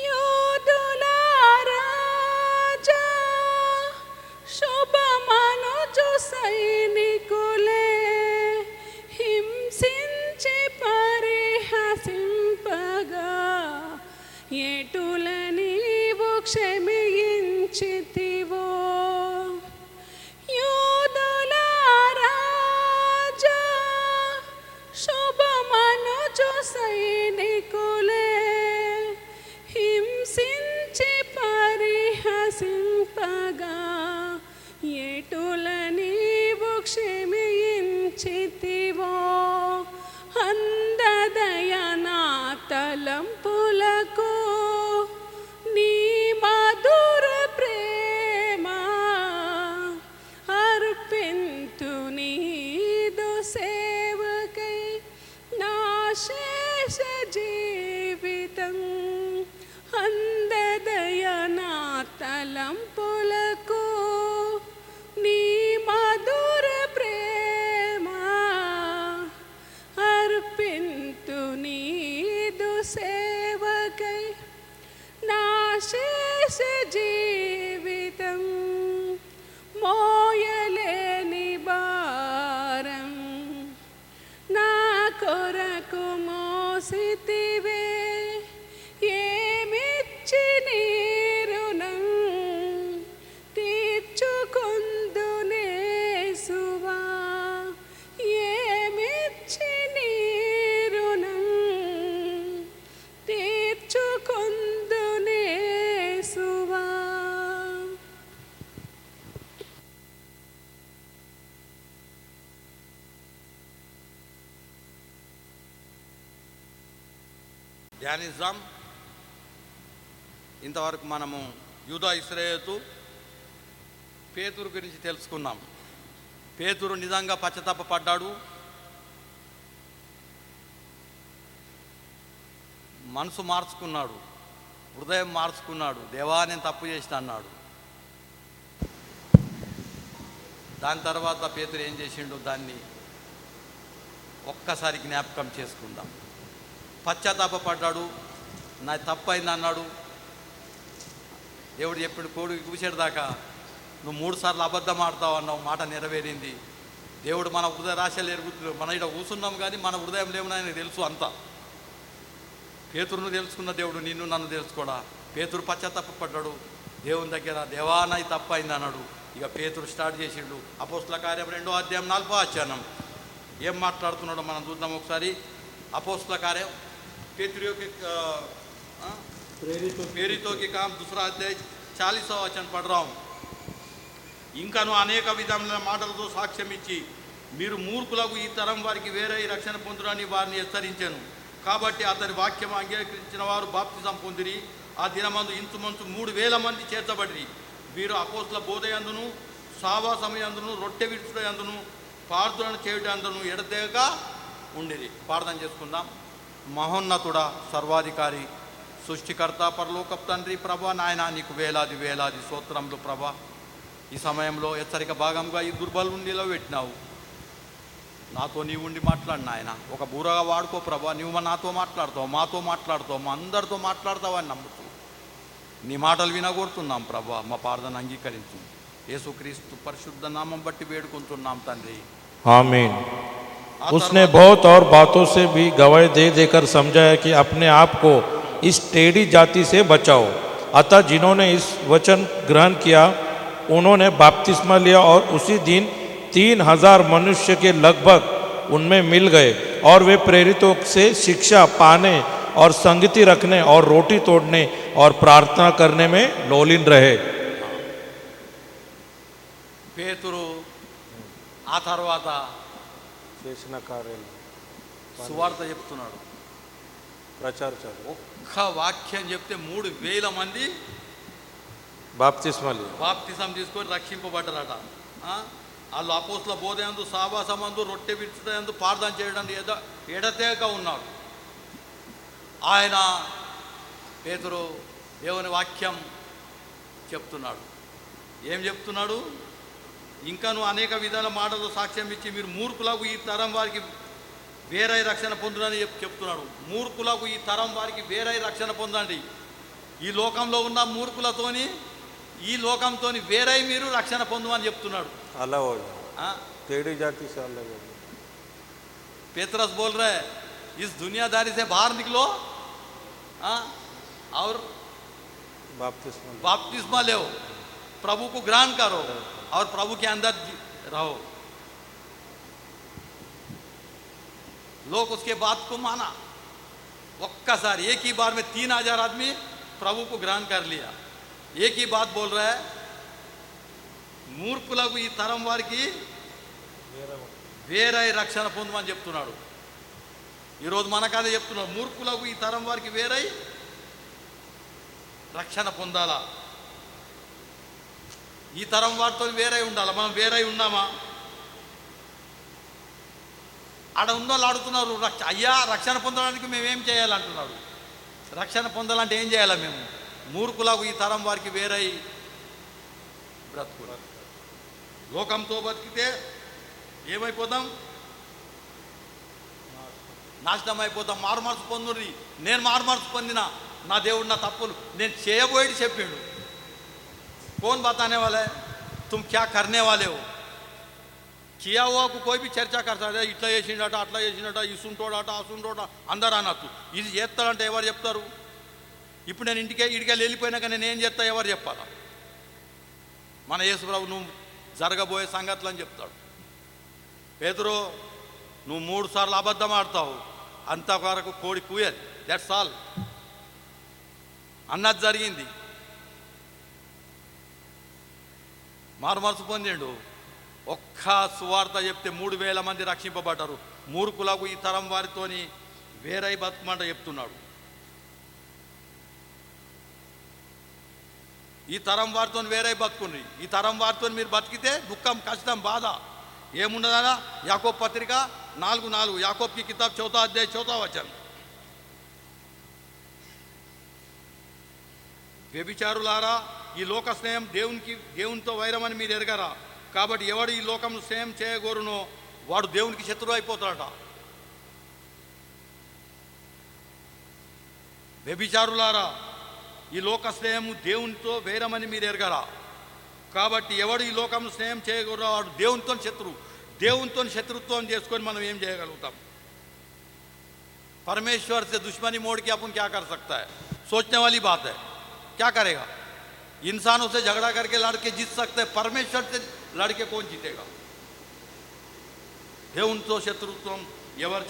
యోధుల రాజా శుభమనుజు సైనికులే హింసించి పరిహసింపగా ఎటుల నీవు క్షమించితివో యోధుల రాజా శుభమనుజు సైనికులే హింసించి పరిహసింపగా ఎటుల నీవు క్షమించితివో అందదయనా తలంపులకు నీ మధుర ప్రేమ అర్పింతు నీదు సేవకై నా శేష జీవితం అందదయనా తలంపులకు నీ మధుర ప్రేమ అర్పింతు నీదు సేవకై నా శేష జీవితం మోయలేని భారం నా కొరకు మోసితివే ఏమిచ్చి నీ రుణం తీర్చుకొందునేసువా ఏమిచ్చి నీ రుణం తీర్చుకొందునేసువా ధ్యానిద్దాం. ఇంతవరకు మనము యూదా ఇశ్రాయేలు పేతురు గురించి తెలుసుకున్నాం. పేతురు నిజంగా పశ్చాత్తాపపడ్డాడు. మనసు మార్చుకున్నాడు, హృదయం మార్చుకున్నాడు. దేవా నేను తప్పు చేసిన అన్నాడు. దాని తర్వాత పేతురు ఏం చేసిండు దాన్ని ఒక్కసారి జ్ఞాపకం చేసుకుందాం. పశ్చాత్తాపపడ్డాడు, నా తప్పు అయింది అన్నాడు. దేవుడు చెప్పాడు, కోడి కూసేడు దాకా నువ్వు 3 సార్లు అబద్ధం ఆడతావు అన్నావు, మాట నెరవేరింది. దేవుడు మన హృదయ రాశలు ఎరుగుతున్నాడు. మన ఇక్కడ కూర్చున్నాం కానీ మన హృదయం లేవని ఆయనకు తెలుసు అంతా. పేతురును తెలుసుకున్న దేవుడు నిన్ను నన్ను తెలుసుకోడా. పేతురు పశ్చాత్తాపపడ్డాడు దేవుని దగ్గర, దేవా నాది తప్పు అయింది అన్నాడు. ఇక పేతురు స్టార్ట్ చేసిండు. అపోస్తల కార్యం 2వ అధ్యాయం 4వ వచనం ఏం మాట్లాడుతున్నాడో మనం చూద్దాం ఒకసారి. అపోస్తల కార్యం पेतृयों के प्रेरितों के काम 2వ అధ్యాయం 40వ వచనం పढ़ रहा हूँ. ఇంకను అనేక విధమైన మాటలతో సాక్ష్యం ఇచ్చి మీరు మూర్ఖులకు ఈ తరం వారికి వేరే రక్షణ పొందురని వారిని హెచ్చరించాను. కాబట్టి అతని వాక్యం అంగీకరించిన వారు బాప్తిజం పొందిరి. ఆ దినమందు ఇంచుమంచు 3,000 మంది చేర్చబడిరి. వీరు అపోస్తల బోధయందును సావాసమయందును రొట్టె విడుచుటయందును ప్రార్థన చేయుటయందును ఎడతెగక ఉండిరి. ప్రార్థన చేసుకుందాం. మహోన్నతుడా, సర్వాధికారి, సృష్టికర్త, పరలోకపు తండ్రి, ప్రభా నాయన నీకు వేలాది వేలాది స్తోత్రములు ప్రభా. ఈ సమయంలో హెచ్చరిక భాగంగా ఈ దుర్బలు నిలబెట్టినావు. నాతో నీవు ఉండి మాట్లాడిన ఆయన ఒక బూరగా వాడుకో ప్రభా. నువ్వు నాతో మాట్లాడతావు, మాతో మాట్లాడతావు, మా అందరితో మాట్లాడతావు అని నమ్ముతూ నీ మాటలు వినగొడుతున్నాం ప్రభా. మా ప్రార్థన అంగీకరించు. యేసుక్రీస్తు పరిశుద్ధ నామం బట్టి వేడుకుంటున్నాం తండ్రి, आमीन। उसने बहुत और बातों से भी गवाही दे देकर समझाया कि अपने आप को इस टेढ़ी जाति से बचाओ। अतः जिन्होंने इस वचन ग्रहण किया उन्होंने बपतिस्मा लिया और उसी दिन 3,000 मनुष्य के लगभग उनमें मिल गए और वे प्रेरितों से शिक्षा पाने और संगति रखने और रोटी तोड़ने और प्रार्थना करने में लोलीन रहे। పేతురు ఆ తర్వాత చేసిన కార్యాలు సువార్త చెప్తున్నాడు. ప్రచారం ఒక్క వాక్యం చెప్తే 3,000 మంది బాప్తిస్మా బాప్తిసం తీసుకొని రక్షింపబడ్డారట. వాళ్ళు అపోస్తల బోధయందు సావాసమందు రొట్టె విడుచుటయందు ప్రార్థన చేయడానికి ఎడతెగక ఉన్నాడు. ఆయన పేతురు దేవుని వాక్యం చెప్తున్నాడు. ఏం చెప్తున్నాడు? ఇంకాను అనేక విధాల మాటలు సాక్ష్యం ఇచ్చి మీరు మూర్ఖులకు ఈ తరం వారికి వేరై రక్షణ పొందునని చెప్తున్నాడు. మూర్ఖులకు, ఈ తరం వారికి వేరై రక్షణ పొందండి. ఈ లోకంలో ఉన్న మూర్ఖులతోని, ఈ లోకంతో వేరై మీరు రక్షణ పొందమని చెప్తున్నాడు. अलग हो जाओ, हाँ? टेढ़ी जाति से अलग हो जाओ. पेतरस बोल रहे हैं, इस दुनियादारी से बाहर निकलो, हाँ? और बपतिस्मा लो, प्रभु को ग्रहण करो और प्रभु के अंदर रहो. लोग उसके बात को माना. ఒక్కసారి एक ही बार में 3000 आदमी प्रभु को ग्रहण कर लिया. एक ही बात बोल रहा है, మూర్ఖులకు, ఈ తరం వారికి వేరై రక్షణ పొందమని చెప్తున్నాడు. ఈరోజు మనకు అదే చెప్తున్నాడు. మూర్ఖులకు, ఈ తరం వారికి వేరై రక్షణ పొందాలా. ఈ తరం వారితో వేరై ఉండాలా. మనం వేరై ఉన్నామా? ఆడ ఉన్నోళ్ళు ఆడుతున్నారు, అయ్యా రక్షణ పొందడానికి మేమేం చేయాలంటున్నాడు. రక్షణ పొందాలంటే ఏం చేయాలా? మేము మూర్ఖులకు, ఈ తరం వారికి వేరై బ్రతుకు. లోకంతో బతికితే ఏమైపోతాం? నాశనం అయిపోతాం. మారుమనసు పొందుర్రి. నేను మారుమనసు పొందిన, నా దేవుడు నా తప్పులు నేను చేయబోయేది చెప్పిండు. कौन बताने वाला है? तुम क्या करने वाले हो? किया हुआ को कोई भी చర్చ करता ఇట్లా చేసిండట, అట్లా చేసిండట, ఇసుంటోడట, అసుంటోట అందరు అనొచ్చు. ఇది చేస్తాడంటే ఎవరు చెప్తారు? ఇప్పుడు నేను ఇడికెళ్ళి వెళ్ళిపోయినాక నేను ఏం చేస్తా ఎవరు చెప్పాలా? మన యేసుప్రభు నువ్వు జరగబోయే సంగతులు అని చెప్తాడు. పేతురు, నువ్వు 3 సార్లు అబద్ధం ఆడతావు, అంతవరకు కోడి కూయదు. దట్స్ ఆల్ అన్నది జరిగింది. మారుమనసు పొందిండు. ఒక్క సువార్త చెప్తే 3000 మంది రక్షింపబడ్డారు. మూర్ఖులకు, ఈ తరం వారితోని వేరై బతుకమంట చెప్తున్నాడు. ఈ తరం వారితో వేరే బతుకుండ్రి. ఈ తరం వారితో మీరు బతికితే దుఃఖం, కష్టం, బాధ ఏముండదా? యాకోబు పత్రిక 4:4, యాకోబ్ కి కితాబ్ 4వ అధ్యాయం 4వ వచనం. వ్యభిచారులారా, ఈ లోక స్నేహం దేవునితో వైరమని మీరు ఎరగరా? కాబట్టి ఎవడు ఈ లోకం స్నేహం చేయగోరునో వాడు దేవునికి శత్రువు అయిపోతాడట. వ్యభిచారులారా, ఈ లోక స్నేహము దేవునితో వేరమని మీరు ఎరగరా? కాబట్టి ఎవడు ఈ లోకం స్నేహం చేయగోరో వాడు దేవునితో శత్రువు. దేవునితో శత్రుత్వం చేసుకొని మనం ఏం చేయగలుగుతాం? परमेश्वर से दुश्मनी मोड़ के अपन क्या कर सकता है? सोचने वाली बात है. क्या करेगा? इंसानों से झगड़ा करके लड़के जीत सकते हैं, परमेश्वर से लड़के कौन जीतेगा? దేవునితో శత్రుత్వం ఎవరు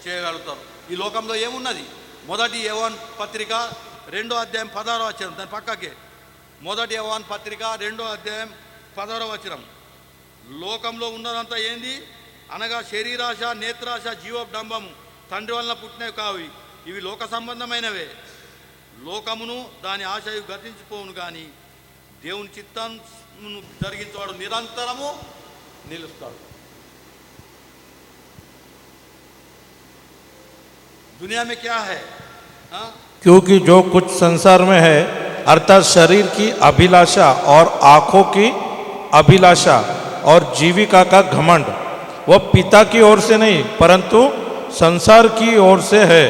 చేయగలుగుతారు? ఈ లోకంలో ఏమున్నది? మొదటి యోహాను పత్రిక 2వ అధ్యాయం 16వ వచనం. దాని పక్కకే మొదటి యోహాను పత్రిక 2వ అధ్యాయం 16వ వచనం. లోకంలో ఉన్నదంతా ఏంది అనగా శరీరాశ, నేత్రాశ, జీవడంబము తండ్రి వలన పుట్టినవి కావు. ఇవి లోక సంబంధమైనవే. లోకమును దాని ఆశయు గతించిపోవును, కానీ దేవుని చిత్తాన్ని జరిగించేవాడు నిరంతరము నిలుస్తాడు. दुनिया में क्या है? हाँ? क्योंकि जो कुछ संसार में है, अर्थात शरीर की अभिलाषा और आँखों की अभिलाषा और जीविका का घमंड, वह पिता की ओर से नहीं परंतु संसार की ओर से है.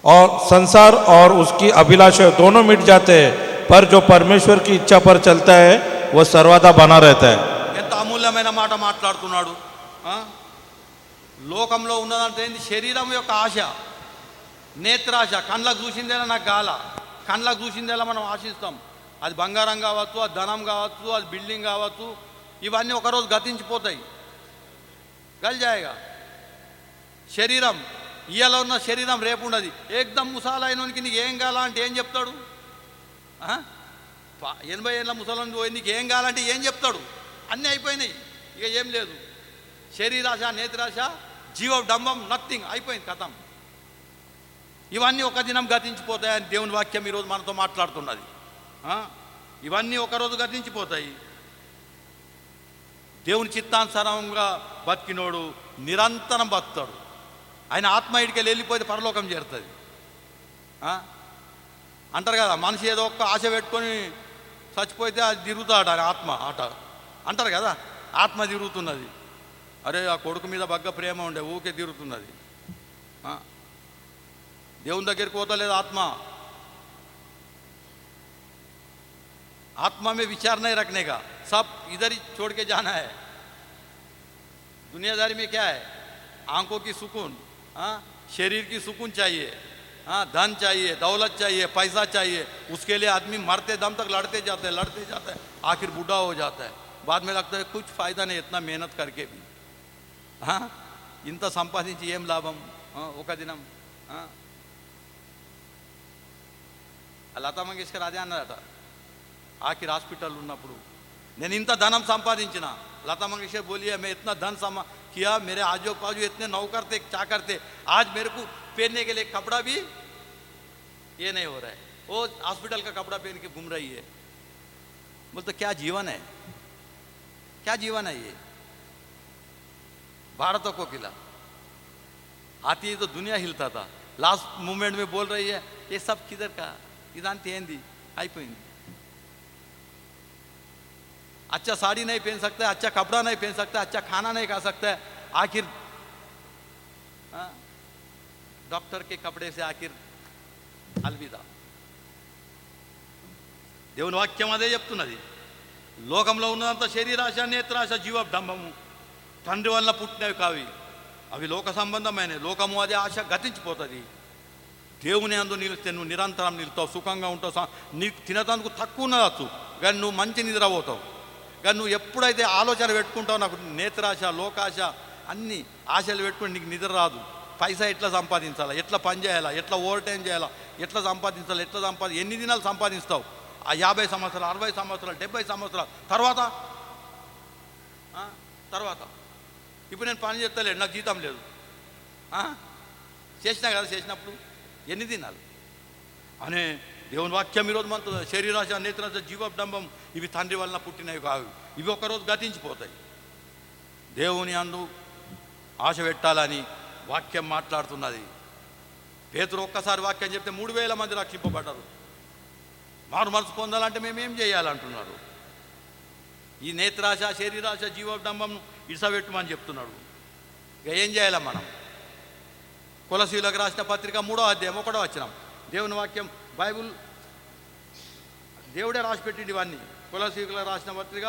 और संसार और उसकी अभिलाषा दोनों मिट जाते हैं, पर जो परमेश्वर की इच्छा पर चलता है वह सर्वदा बना रहता है. ఎంత అమూల్యమైన మాట మాట్లాడుతున్నాడు. లోకంలో ఉన్నదంటే ఏంది? శరీరం యొక్క ఆశ, నేత్రాశ. కండ్లకు చూసిందేలా నాకు గాల, కండ్లకు చూసిందేలా మనం ఆశిస్తాం. అది బంగారం కావచ్చు, అది ధనం కావచ్చు, అది బిల్డింగ్ కావచ్చు, ఇవన్నీ ఒకరోజు గతించిపోతాయి. గల్జాయిగా శరీరం, ఇయ్యాల ఉన్న శరీరం రేపు ఉండదు. ఏకదం ముసాలైనోనికి నీకు ఏం కావాలా అంటే ఏం చెప్తాడు? 80 ఏళ్ళ ముసలానికి పోయి నీకు ఏం కావాలంటే ఏం చెప్తాడు? అన్నీ అయిపోయినాయి, ఇక ఏం లేదు. శరీరాశ, నేత్రాశ, జీవడంబం, నథింగ్, అయిపోయింది, కథం. ఇవన్నీ ఒక దినం గతించిపోతాయని దేవుని వాక్యం ఈరోజు మనతో మాట్లాడుతున్నది. ఇవన్నీ ఒకరోజు గతించిపోతాయి. దేవుని చిత్తానుసారంగా బతికినోడు నిరంతరం బతుకుతాడు. ఆయన ఆత్మ ఇడికెళ్ళి వెళ్ళిపోతే పరలోకం చేరుతుంది. అంటారు కదా, మనిషి ఏదో ఒక్క ఆశ పెట్టుకొని చచ్చిపోతే అది తిరుగుతాడు, ఆయన ఆత్మ ఆట అంటారు కదా, ఆత్మ తిరుగుతున్నది. అరే ఆ కొడుకు మీద బగ్గ ప్రేమ ఉండే ఊకే తిరుగుతున్నది. ఆ? దేవుని దగ్గరికి పోతలేదు ఆత్మ. आत्मा में विचार नहीं रखने का, सब इधर ही छोड़ के जाना है. दुनियादारी में क्या है? आंखों की सुकून, हाँ, शरीर की सुकून चाहिए, हाँ, धन चाहिए, दौलत चाहिए, पैसा चाहिए. उसके लिए आदमी मरते दम तक लड़ते जाते हैं, आखिर बूढ़ा हो जाता है. बाद में लगता है कुछ फ़ायदा नहीं इतना मेहनत करके भी. हाँ, ఇంత సంపాదించి ఏం లాభం ఒక దినం. లతా మంగేష్కర్ అదే అన్నదట आखिर हॉस्पिटल ఉన్నప్పుడు, నేను ఇంత ధనం సంపాదించిన. लता मंगेशकर बोली है मैं इतना धन किया, मेरे आजो बाजू इतने नौकर थे चाकर थे, आज मेरे को पहनने के लिए कपड़ा भी ये नहीं हो रहा है. वो हॉस्पिटल का कपड़ा पहन के घूम रही है. बोलते क्या जीवन है, क्या जीवन है ये. भारत को खिला आती है तो दुनिया हिलता था. लास्ट मूवमेंट में बोल रही है ये सब किधर का, इदांति ఏంది అయిపోయింది. अच्छा साड़ी नहीं पहन सकता है, अच्छा कपड़ा नहीं पहन सकता, अच्छा खाना नहीं खा सकता है. आखिर डॉक्टर के कपड़े से आखिर अलविदा. దేవుని వాక్యం అదే చెప్తున్నది. లోకంలో ఉన్నదంతా శరీరాశ, నేత్రాశ, జీవడంబము తండ్రి వల్ల పుట్టినవి కావి. అవి లోక సంబంధమైన. లోకము అదే ఆశ గతించిపోతుంది. దేవుని అందు నిలిస్తే నువ్వు నిరంతరం నిలుతావు, సుఖంగా ఉంటావు. నీకు తినటానికి తక్కువ ఉన్నదచ్చు కానీ నువ్వు మంచి నిద్రపోతావు. కానీ నువ్వు ఎప్పుడైతే ఆలోచన పెట్టుకుంటావు నాకు నేత్రాశ, లోకాశ, అన్ని ఆశలు పెట్టుకుని నీకు నిద్ర రాదు. పైసా ఎట్లా సంపాదించాలా, ఎట్లా పని చేయాలా, ఎట్లా ఓవర్ టైం చేయాలా, ఎట్లా సంపాదించాలా, ఎన్ని దినాలు సంపాదిస్తావు. ఆ 50 సంవత్సరాలు, 60 సంవత్సరాలు, 70 సంవత్సరాలు తర్వాత ఇప్పుడు నేను పని చేస్తలేడు, నాకు జీతం లేదు. చేసినా కదా, చేసినప్పుడు ఎన్ని దినాలు అనే దేవుని వాక్యం ఈరోజు మనతో శరీరాశ, నేత్రాశ, జీవడంబం ఇవి తండ్రి వలన పుట్టినవి కావు. ఇవి ఒకరోజు గతించిపోతాయి. దేవుని అందు ఆశ పెట్టాలని వాక్యం మాట్లాడుతున్నది. పేతురు ఒక్కసారి వాక్యం చెప్తే 3000 మంది రక్షింపబడ్డారు. మారు మనసు పొందాలంటే మేమేం చేయాలంటున్నారు. ఈ నేత్రాశ, శరీరాశ, జీవడంబం ఇసబెట్టుమని చెప్తున్నాడు. ఇక ఏం చేయాలి మనం? కొలసీలకు రాసిన పత్రిక 3వ అధ్యాయం 1వ వచనం. దేవుని వాక్యం బైబుల్ దేవుడే రాసిపెట్టింది ఇవన్నీ. కొలసీలకు రాసిన పత్రిక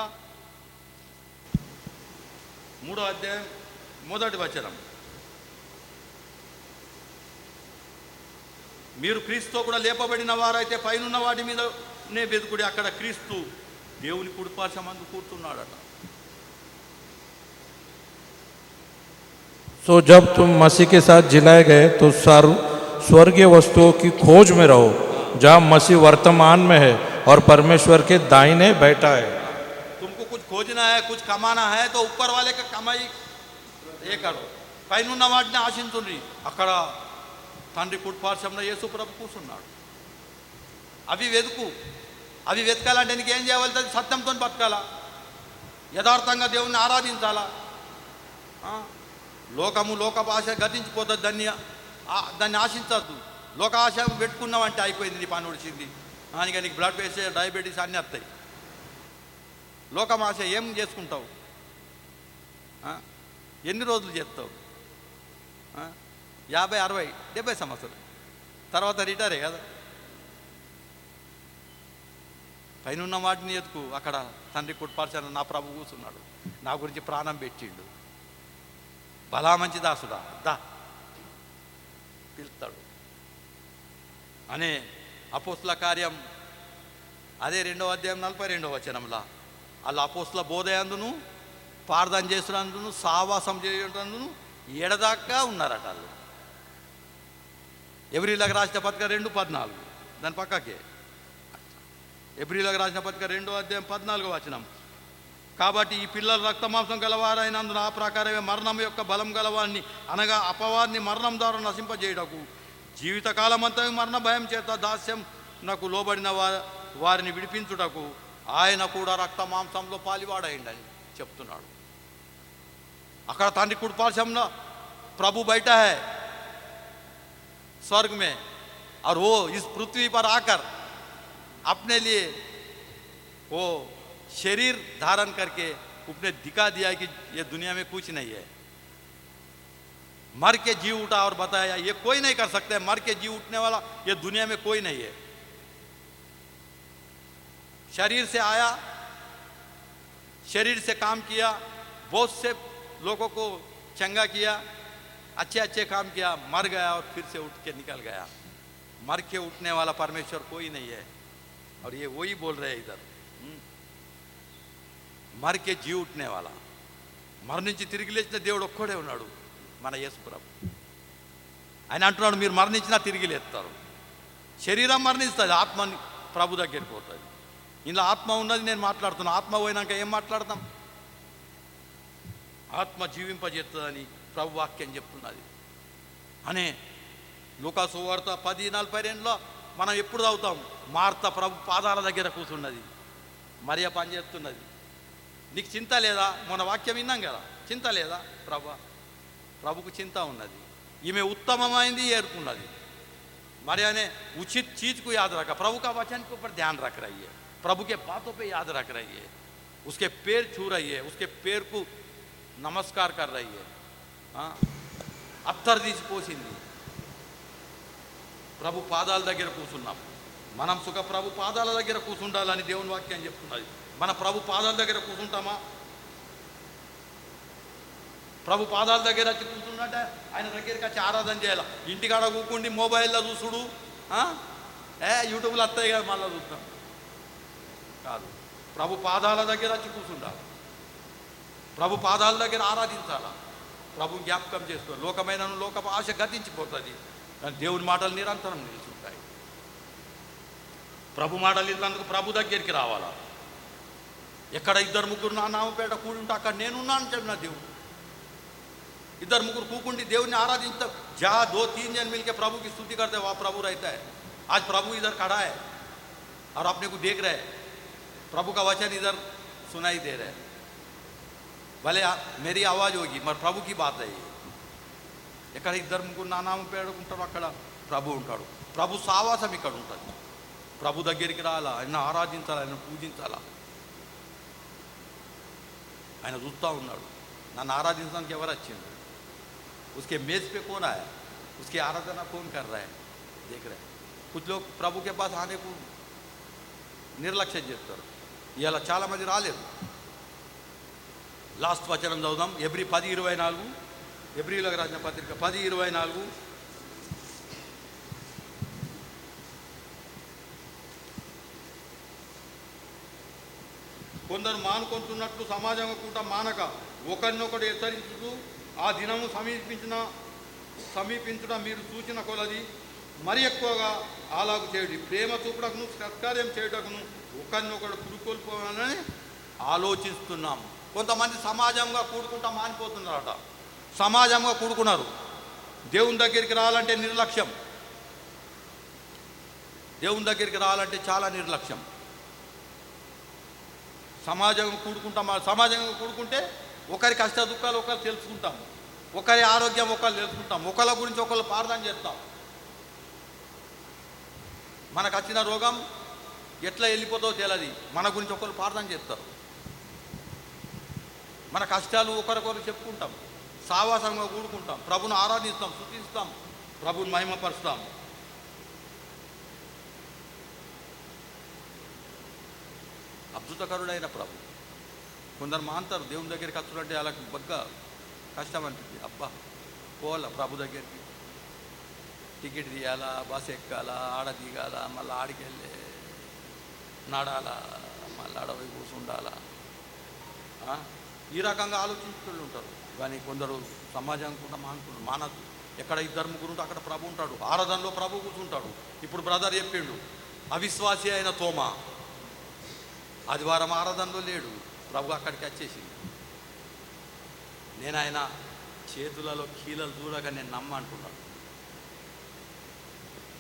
3వ అధ్యాయం 1వ వచనం. మీరు క్రీస్తుతో కూడా లేపబడిన వారైతే పైనున్న వాటి మీదనే వెతుకుడి, అక్కడ క్రీస్తు దేవుని కుడిపార్శ్వమందు కూర్చున్నాడట. सो जब तुम मसीह के साथ जिलाए गए तो स्वर्गीय वस्तुओं की खोज में रहो जहाँ मसीह वर्तमान में है और परमेश्वर के दाहिने बैठा है. तुमको कुछ खोजना है, कुछ कमाना है तो ऊपर वाले का कमाई ये करो. పైనున్న వాటిని ఆశించుండ్రి, అక్కడ తండ్రి కుడిపార్శ్వంలో యేసు ప్రభు కూర్చున్నాడు. అవి వెతుకు. అవి వెతకాలంటే నీకు ఏం చేయవలసి? సత్యంతో బతకాలా, యథార్థంగా దేవుణ్ణి ఆరాధించాలా. లోకము, లోక ఆశ గతించిపోతుంది. దాన్ని ఆశించద్దు. లోక ఆశ పెట్టుకున్నావంటే అయిపోయింది, నీ పని ఒడిచింది. అందుకే నీకు బ్లడ్ ప్రెషర్, డయాబెటీస్ అన్నీ వస్తాయి. లోకం ఆశ ఏం చేసుకుంటావు? ఎన్ని రోజులు చేస్తావు? 50, 60, 70 సంవత్సరాలు తర్వాత రిటైరే కదా. పైన ఉన్న వాటిని ఎత్తుకు, అక్కడ తండ్రి కుడిపార్శ్వాన నా ప్రభు కూర్చున్నాడు, నా గురించి ప్రాణం పెట్టిండు. బలా మంచి దాసుడా దా పిలుస్తాడు అనే అపోస్తుల కార్యం అదే 2వ అధ్యాయం 42వ వచనంలో వాళ్ళ అపోస్తుల బోధయందును, ప్రార్థన చేస్తున్నందును, సావాసం చేయుటందును ఎడదాకా ఉన్నారట వాళ్ళు. ఎబ్రీలకు రాసిన పత్రిక 2:14 దాని పక్కకే. ఎబ్రీలకు రాసిన పత్రిక 2వ అధ్యాయం 14వ వచనం. కాబట్టి ఈ పిల్లలు రక్తమాంసం గలవారైనందున ఆ ప్రకారమే మరణం యొక్క బలం గలవాన్ని అనగా అపవాదిని మరణం ద్వారా నశింపజేయుటకు జీవితకాలం అంతా మరణ భయం చేత దాస్యం నాకు లోబడిన వారిని విడిపించుటకు ఆయన కూడా రక్తమాంసంలో పాలివాడైండని చెప్తున్నాడు. అక్కడ తండ్రి కుడిపార్శ్వంలో ప్రభు బయట है स्वर्ग में, और वो इस पृथ्वी पर आकर अपने लिए वो शरीर धारण करके उसने दिखा दिया कि ये दुनिया में कुछ नहीं है। मर के जी उठा और बताया ये कोई नहीं कर सकता है, मर के जी उठने वाला ये दुनिया में कोई नहीं है। शरीर से आया, शरीर से काम किया, बहुत से लोगों को चंगा किया, अच्छे अच्छे काम किया, मर गया और फिर से उठ के निकल गया। मर के उठने वाला परमेश्वर कोई नहीं है। और ये वही बोल रहे हैं इधर, మర్ కే జీ ఉట్నే వాళ్ళ, మరణించి తిరిగి లేచిన దేవుడు ఒక్కడే ఉన్నాడు, మన యేసు ప్రభు. ఆయన అంటున్నాడు మీరు మరణించినా తిరిగి లేస్తారు. శరీరం మరణిస్తుంది, ఆత్మ ప్రభు దగ్గరికి పోతుంది. ఇందులో ఆత్మ ఉన్నది, నేను మాట్లాడుతున్నా. ఆత్మ పోయినాక ఏం మాట్లాడతాం? ఆత్మ జీవింపజేస్తుందని ప్రభు వాక్యం చెప్తున్నది. అనే లూకా సువార్త 10:42లో మనం ఎప్పుడు చదువుతాం? మార్త ప్రభు పాదాల దగ్గర కూర్చున్నది, మరియ పని చేస్తున్నది. నీకు చింత లేదా? మన వాక్యం విన్నాం కదా, చింత లేదా? ప్రభుకు చింత ఉన్నది. ఈమె ఉత్తమమైంది ఏరుకున్నది. మరియా ने उचित चीज को याद रखा, प्रभु का वचन के ऊपर ध्यान रख रही है, प्रभु के बातों पे याद रख रही है, उसके पैर छू रही है, उसके पैर को नमस्कार कर रही है. అత్తర్ తీసి పోసింది. ప్రభు పాదాల దగ్గర కూర్చున్నాం మనం. సుఖ ప్రభు పాదాల దగ్గర కూర్చుండాలని దేవుని వాక్యం చెప్తున్నది. మన ప్రభు పాదాల దగ్గర కూర్చుంటామా? ప్రభు పాదాల దగ్గర వచ్చి కూర్చున్నట్టే ఆయన దగ్గరికి వచ్చి ఆరాధన చేయాలి. ఇంటికాడ కూకుండి మొబైల్లో చూసుడు, యూట్యూబ్లో వస్తాయి కదా మళ్ళీ చూస్తాం కాదు. ప్రభు పాదాల దగ్గర వచ్చి కూర్చుండాలి, ప్రభు పాదాల దగ్గర ఆరాధించాలా, ప్రభు జ్ఞాపకం చేసుకో. లోకమైన లోకపు ఆశ గతించిపోతుంది, కానీ దేవుని మాటలు నిరంతరం నిలుచుంటాయి. ప్రభు మాటలు ఇన్నందుకు ప్రభు దగ్గరికి రావాలా. ఎక్కడ 2-3 నా నామపేట కూడి ఉంటే అక్కడ నేనున్నాను చెప్పిన దేవుడు. 2-3 కూకుండి దేవుని ఆరాధించ जा 2-3 जन मिलकर प्रभु की स्तुति करते वहाँ प्रभु रहता है. आज प्रभु इधर खड़ा है और अपने को देख रहे हैं. प्रभु का वचन इधर सुनाई दे रहे हैं. भले मेरी आवाज़ होगी मगर प्रभु की बात है. ये ఎక్కడ 2-3 నా నామపేట ఉంటారు అక్కడ ప్రభు ఉంటాడు. ప్రభు సావాసం ఇక్కడ ఉంటుంది. ప్రభు దగ్గరికి రావాలా, ఆయన ఆరాధించాలా, ఆయన పూజించాలా. ఆయన చూస్తూ ఉన్నాడు నన్ను ఆరాధించడానికి ఎవరు వచ్చింది. उसके मेज पे कौन आया, उसकी आराधना कौन कर रहा है, देख रहे हैं. कुछ लोग प्रभु के पास आने को నిర్లక్ష్యం చేస్తారు. ఇలా చాలామంది రాలేదు. లాస్ట్ వచనం చదువుదాం. ఎబ్రీ 10:24, ఎబ్రీలకు రాసిన పత్రిక 10:24. కొందరు మానుకుంటున్నట్లు సమాజం కూట మానక ఒకరినొకడు హెచ్చరించుతూ ఆ దినము సమీపించుట మీరు సూచన కొలది మరి ఎక్కువగా అలాగు చేయుడి. ప్రేమ చూపుటకును సత్కార్యం చేయుటకును ఒకరినొకడు పురుకొల్పోవాలని ఆలోచిస్తున్నాం. కొంతమంది సమాజంగా కూడుకుంటా మానిపోతున్నారట. సమాజంగా కూడుకున్నారు. దేవుని దగ్గరికి రావాలంటే నిర్లక్ష్యం. దేవుని దగ్గరికి రావాలంటే చాలా నిర్లక్ష్యం. సమాజంగా కూడుకుంటే ఒకరి కష్ట దుఃఖాలు ఒకరు తెలుసుకుంటాం, ఒకరి ఆరోగ్యం ఒకరు తెలుసుకుంటాం, ఒకళ్ళ గురించి ఒకళ్ళు ప్రార్థన చేస్తాం. మనకు వచ్చిన రోగం ఎట్లా వెళ్ళిపోతుందో తెలియదు, మన గురించి ఒకళ్ళు ప్రార్థన చేస్తారు. మన కష్టాలు ఒకరికొకరు చెప్పుకుంటాం, సావాసంగా కూడుకుంటాం, ప్రభుని ఆరాధిస్తాం, స్తుతిస్తాం, ప్రభుని మహిమపరుస్తాం. అద్భుతకరుడైన ప్రభు. కొందరు మాంతారు దేవుని దగ్గరికి వచ్చుడంటే వాళ్ళకి బగ్గా కష్టం అనిపించింది. అబ్బా పోవాలా ప్రభు దగ్గరికి, టికెట్ తీయాలా, బస్ ఎక్కాలా, ఆడ దిగాల, మళ్ళీ ఆడికి వెళ్ళి నడాలా, మళ్ళీ ఆడపోయి కూర్చుండాలా, ఈ రకంగా ఆలోచించుకుంటూ ఉంటారు. కానీ కొందరు సమాజం కూడా మానదు. ఎక్కడ 2-3 ఉంటే అక్కడ ప్రభు ఉంటాడు. ఆరాధనలో ప్రభు కూర్చుంటాడు. ఇప్పుడు బ్రదర్ చెప్పిండు, అవిశ్వాసి అయిన తోమా ఆదివారం ఆరాధనలో లేడు, ప్రభు అక్కడికి వచ్చేసింది. నేను ఆయన చేతులలో కీలలు చూడగా నేను నమ్మంటున్నాను.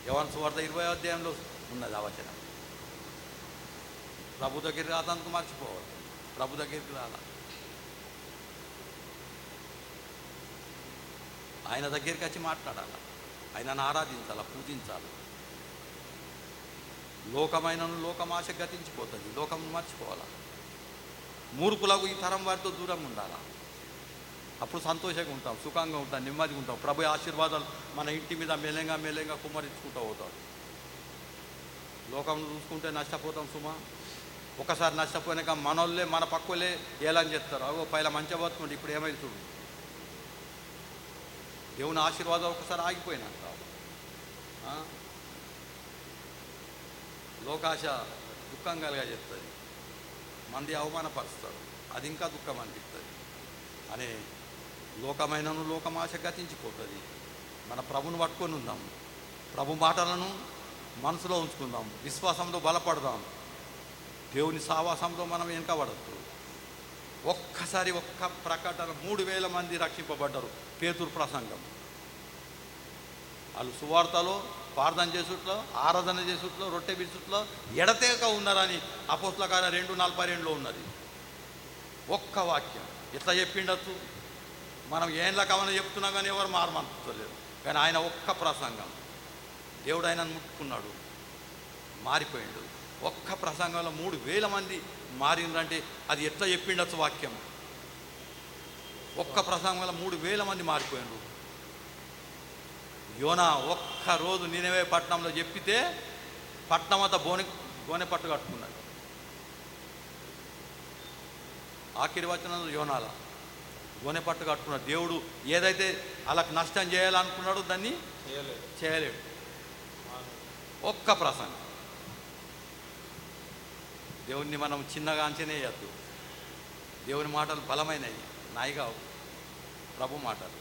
యోహాను సువార్త 20వ అధ్యాయంలో ఉన్నది ఆ వచనం. ప్రభు దగ్గరికి రాదందుకు మర్చిపోవాలి, ప్రభు దగ్గరికి రాలా. ఆయన దగ్గరికి వచ్చి మాట్లాడాలి, ఆయనను ఆరాధించాలా, పూజించాలి. లోకమైన లోకమాశ గతించిపోతుంది, లోకం మర్చిపోవాలా. మూర్ఖులకు ఈ తరం వారితో దూరం ఉండాలా. అప్పుడు సంతోషంగా ఉంటాం, సుఖంగా ఉంటాం, నెమ్మదిగా ఉంటాం. ప్రభు ఆశీర్వాదాలు మన ఇంటి మీద మెల్లగా మెల్లగా కుమ్మరించుకుంటూ పోతాడు. లోకం చూసుకుంటే నష్టపోతాం సుమా. ఒకసారి నష్టపోయినాక మనోళ్ళే మన పక్కలే ఏలని చెప్తారు. అగో పైల మంచిగా బతుకుంటే ఇప్పుడు ఏమైంది చూడు. దేవుని ఆశీర్వాదం ఒకసారి ఆగిపోయినాక లోకాశ దుఃఖం కలిగా చెప్తుంది, మంది అవమానపరుస్తారు, అది ఇంకా దుఃఖం అనిపిస్తుంది అనే లోకమైనను లోకమాశ గతించిపోతుంది. మన ప్రభుని పట్టుకొని ఉందాం, ప్రభు మాటలను మనసులో ఉంచుకుందాం, విశ్వాసంలో బలపడదాం, దేవుని సావాసంలో మనం వెనుకబడద్దు. ఒక్కసారి ఒక్క ప్రకటన 3000 మంది రక్షింపబడ్డారు. పేతురు ప్రసంగం, వాళ్ళు సువార్తలో ప్రార్థన చేసుట్లో, ఆరాధన చేసుట్లో, రొట్టె బిడ్చుట్లో ఎడతేక ఉన్నారని అపోస్తల కార్యం 2:42 ఉన్నది. ఒక్క వాక్యం ఎట్లా చెప్పిండొచ్చు. మనం ఏండ్ల కవన చెప్తున్నాం కానీ ఎవరు మారమనుకోలేదు. కానీ ఆయన ఒక్క ప్రసంగం దేవుడు ఆయనను ముట్టుకున్నాడు, మారిపోయిండు. ఒక్క ప్రసంగంలో 3000 మంది మారిందంటే అది ఎట్లా చెప్పిండొచ్చు వాక్యం. ఒక్క ప్రసంగంలో 3000 మంది మారిపోయిండు. యోనా ఒక్కరోజు నినవే పట్టణంలో చెప్పితే పట్టణం అంతా గోనె పట్టు కట్టుకున్నాడు. ఆఖరి వచనంలో యోనాల గోనె పట్టు కట్టుకున్నాడు. దేవుడు ఏదైతే వాళ్ళకి నష్టం చేయాలనుకున్నాడో దాన్ని చేయలేడు. ఒక్క ప్రసంగం. దేవుణ్ణి మనం చిన్నగా అంచనే వేయద్దు. దేవుని మాటలు బలమైనవి, నాయిగా ప్రభు మాటలు.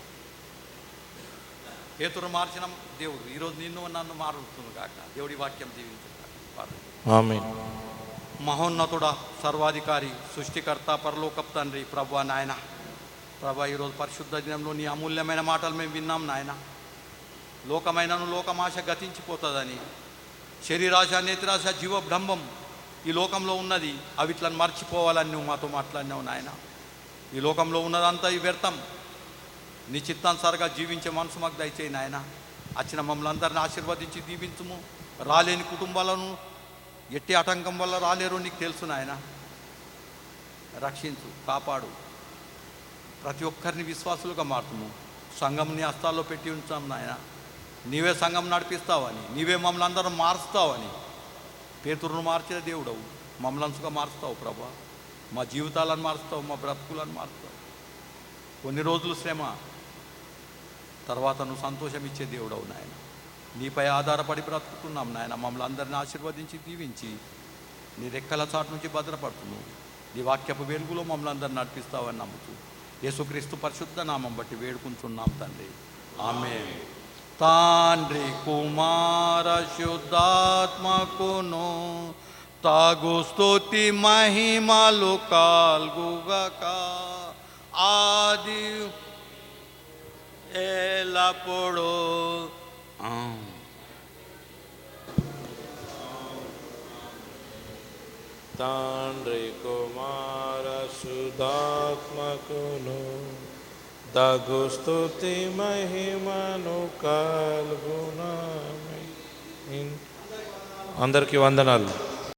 పేతురు మార్చిన దేవుడు ఈరోజు నిన్ను నన్ను మారుతుంది కాక. దేవుడి వాక్యం దీవించుగాక. ఆమేన్. మహోన్నతుడ, సర్వాధికారి, సృష్టికర్త, పరలోకపు తండ్రి, ప్రభు నాయన, ప్రభు ఈరోజు పరిశుద్ధ దినంలో నీ అమూల్యమైన మాటలు మేము విన్నాం నాయన. లోకమైనను లోకమాశ గతించిపోతుందని, శరీరాశ, నేత్రాశ, జీవ బ్రహ్మం ఈ లోకంలో ఉన్నది, అవిట్లను మర్చిపోవాలని నువ్వు మాతో మాట్లాడినావు నాయన. ఈ లోకంలో ఉన్నదంతా ఈ వ్యర్థం. నీ చిత్తానుసారంగా జీవించే మనసు మాకు దయచేయి నాయన. వచ్చిన మమ్మల్ని అందరిని ఆశీర్వదించి దీవించుము. రాలేని కుటుంబాలను ఎట్టి ఆటంకం వల్ల రాలేరు నీకు తెలుసు నాయన. రక్షించు, కాపాడు. ప్రతి ఒక్కరిని విశ్వాసులుగా మార్చుము. సంఘం నీ హస్తాల్లో పెట్టి ఉంచాం నాయన. నీవే సంఘం నడిపిస్తావని, నీవే మమ్మల్ని అందరం మారుస్తావని, పేతురును మార్చిన దేవుడవు, మమ్మల్ని మారుస్తావు ప్రభా. మా జీవితాలను మారుస్తావు, మా బ్రతుకులను మారుస్తావు. కొన్ని రోజులు శ్రమ తర్వాత నువ్వు సంతోషం ఇచ్చే దేవుడవు నాయన. నీపై ఆధారపడి బ్రతుకుతున్నాం నాయన. మమ్మల్ని అందరిని ఆశీర్వదించి దీవించి నీ రెక్కల చాటు నుంచి భద్రపడుతున్నావు. నీ వాక్యపు వెలుగులో మమ్మల్ని అందరిని నడిపిస్తావని నమ్ముతూ యేసుక్రీస్తు పరిశుద్ధ నామం బట్టి వేడుకుంటున్నాం తండ్రి. ఆమేన్. తండ్రి, కుమార, శుద్ధాత్మకును తాగు స్తుతి మహిమలు కల్గుగాక ఆది ఎల్లప్పుడూ. తండ్రి, కుమార, శుద్ధాత్మకును తగు స్తుతి మహిమను కల్గునా. అందరికీ వందనాలు.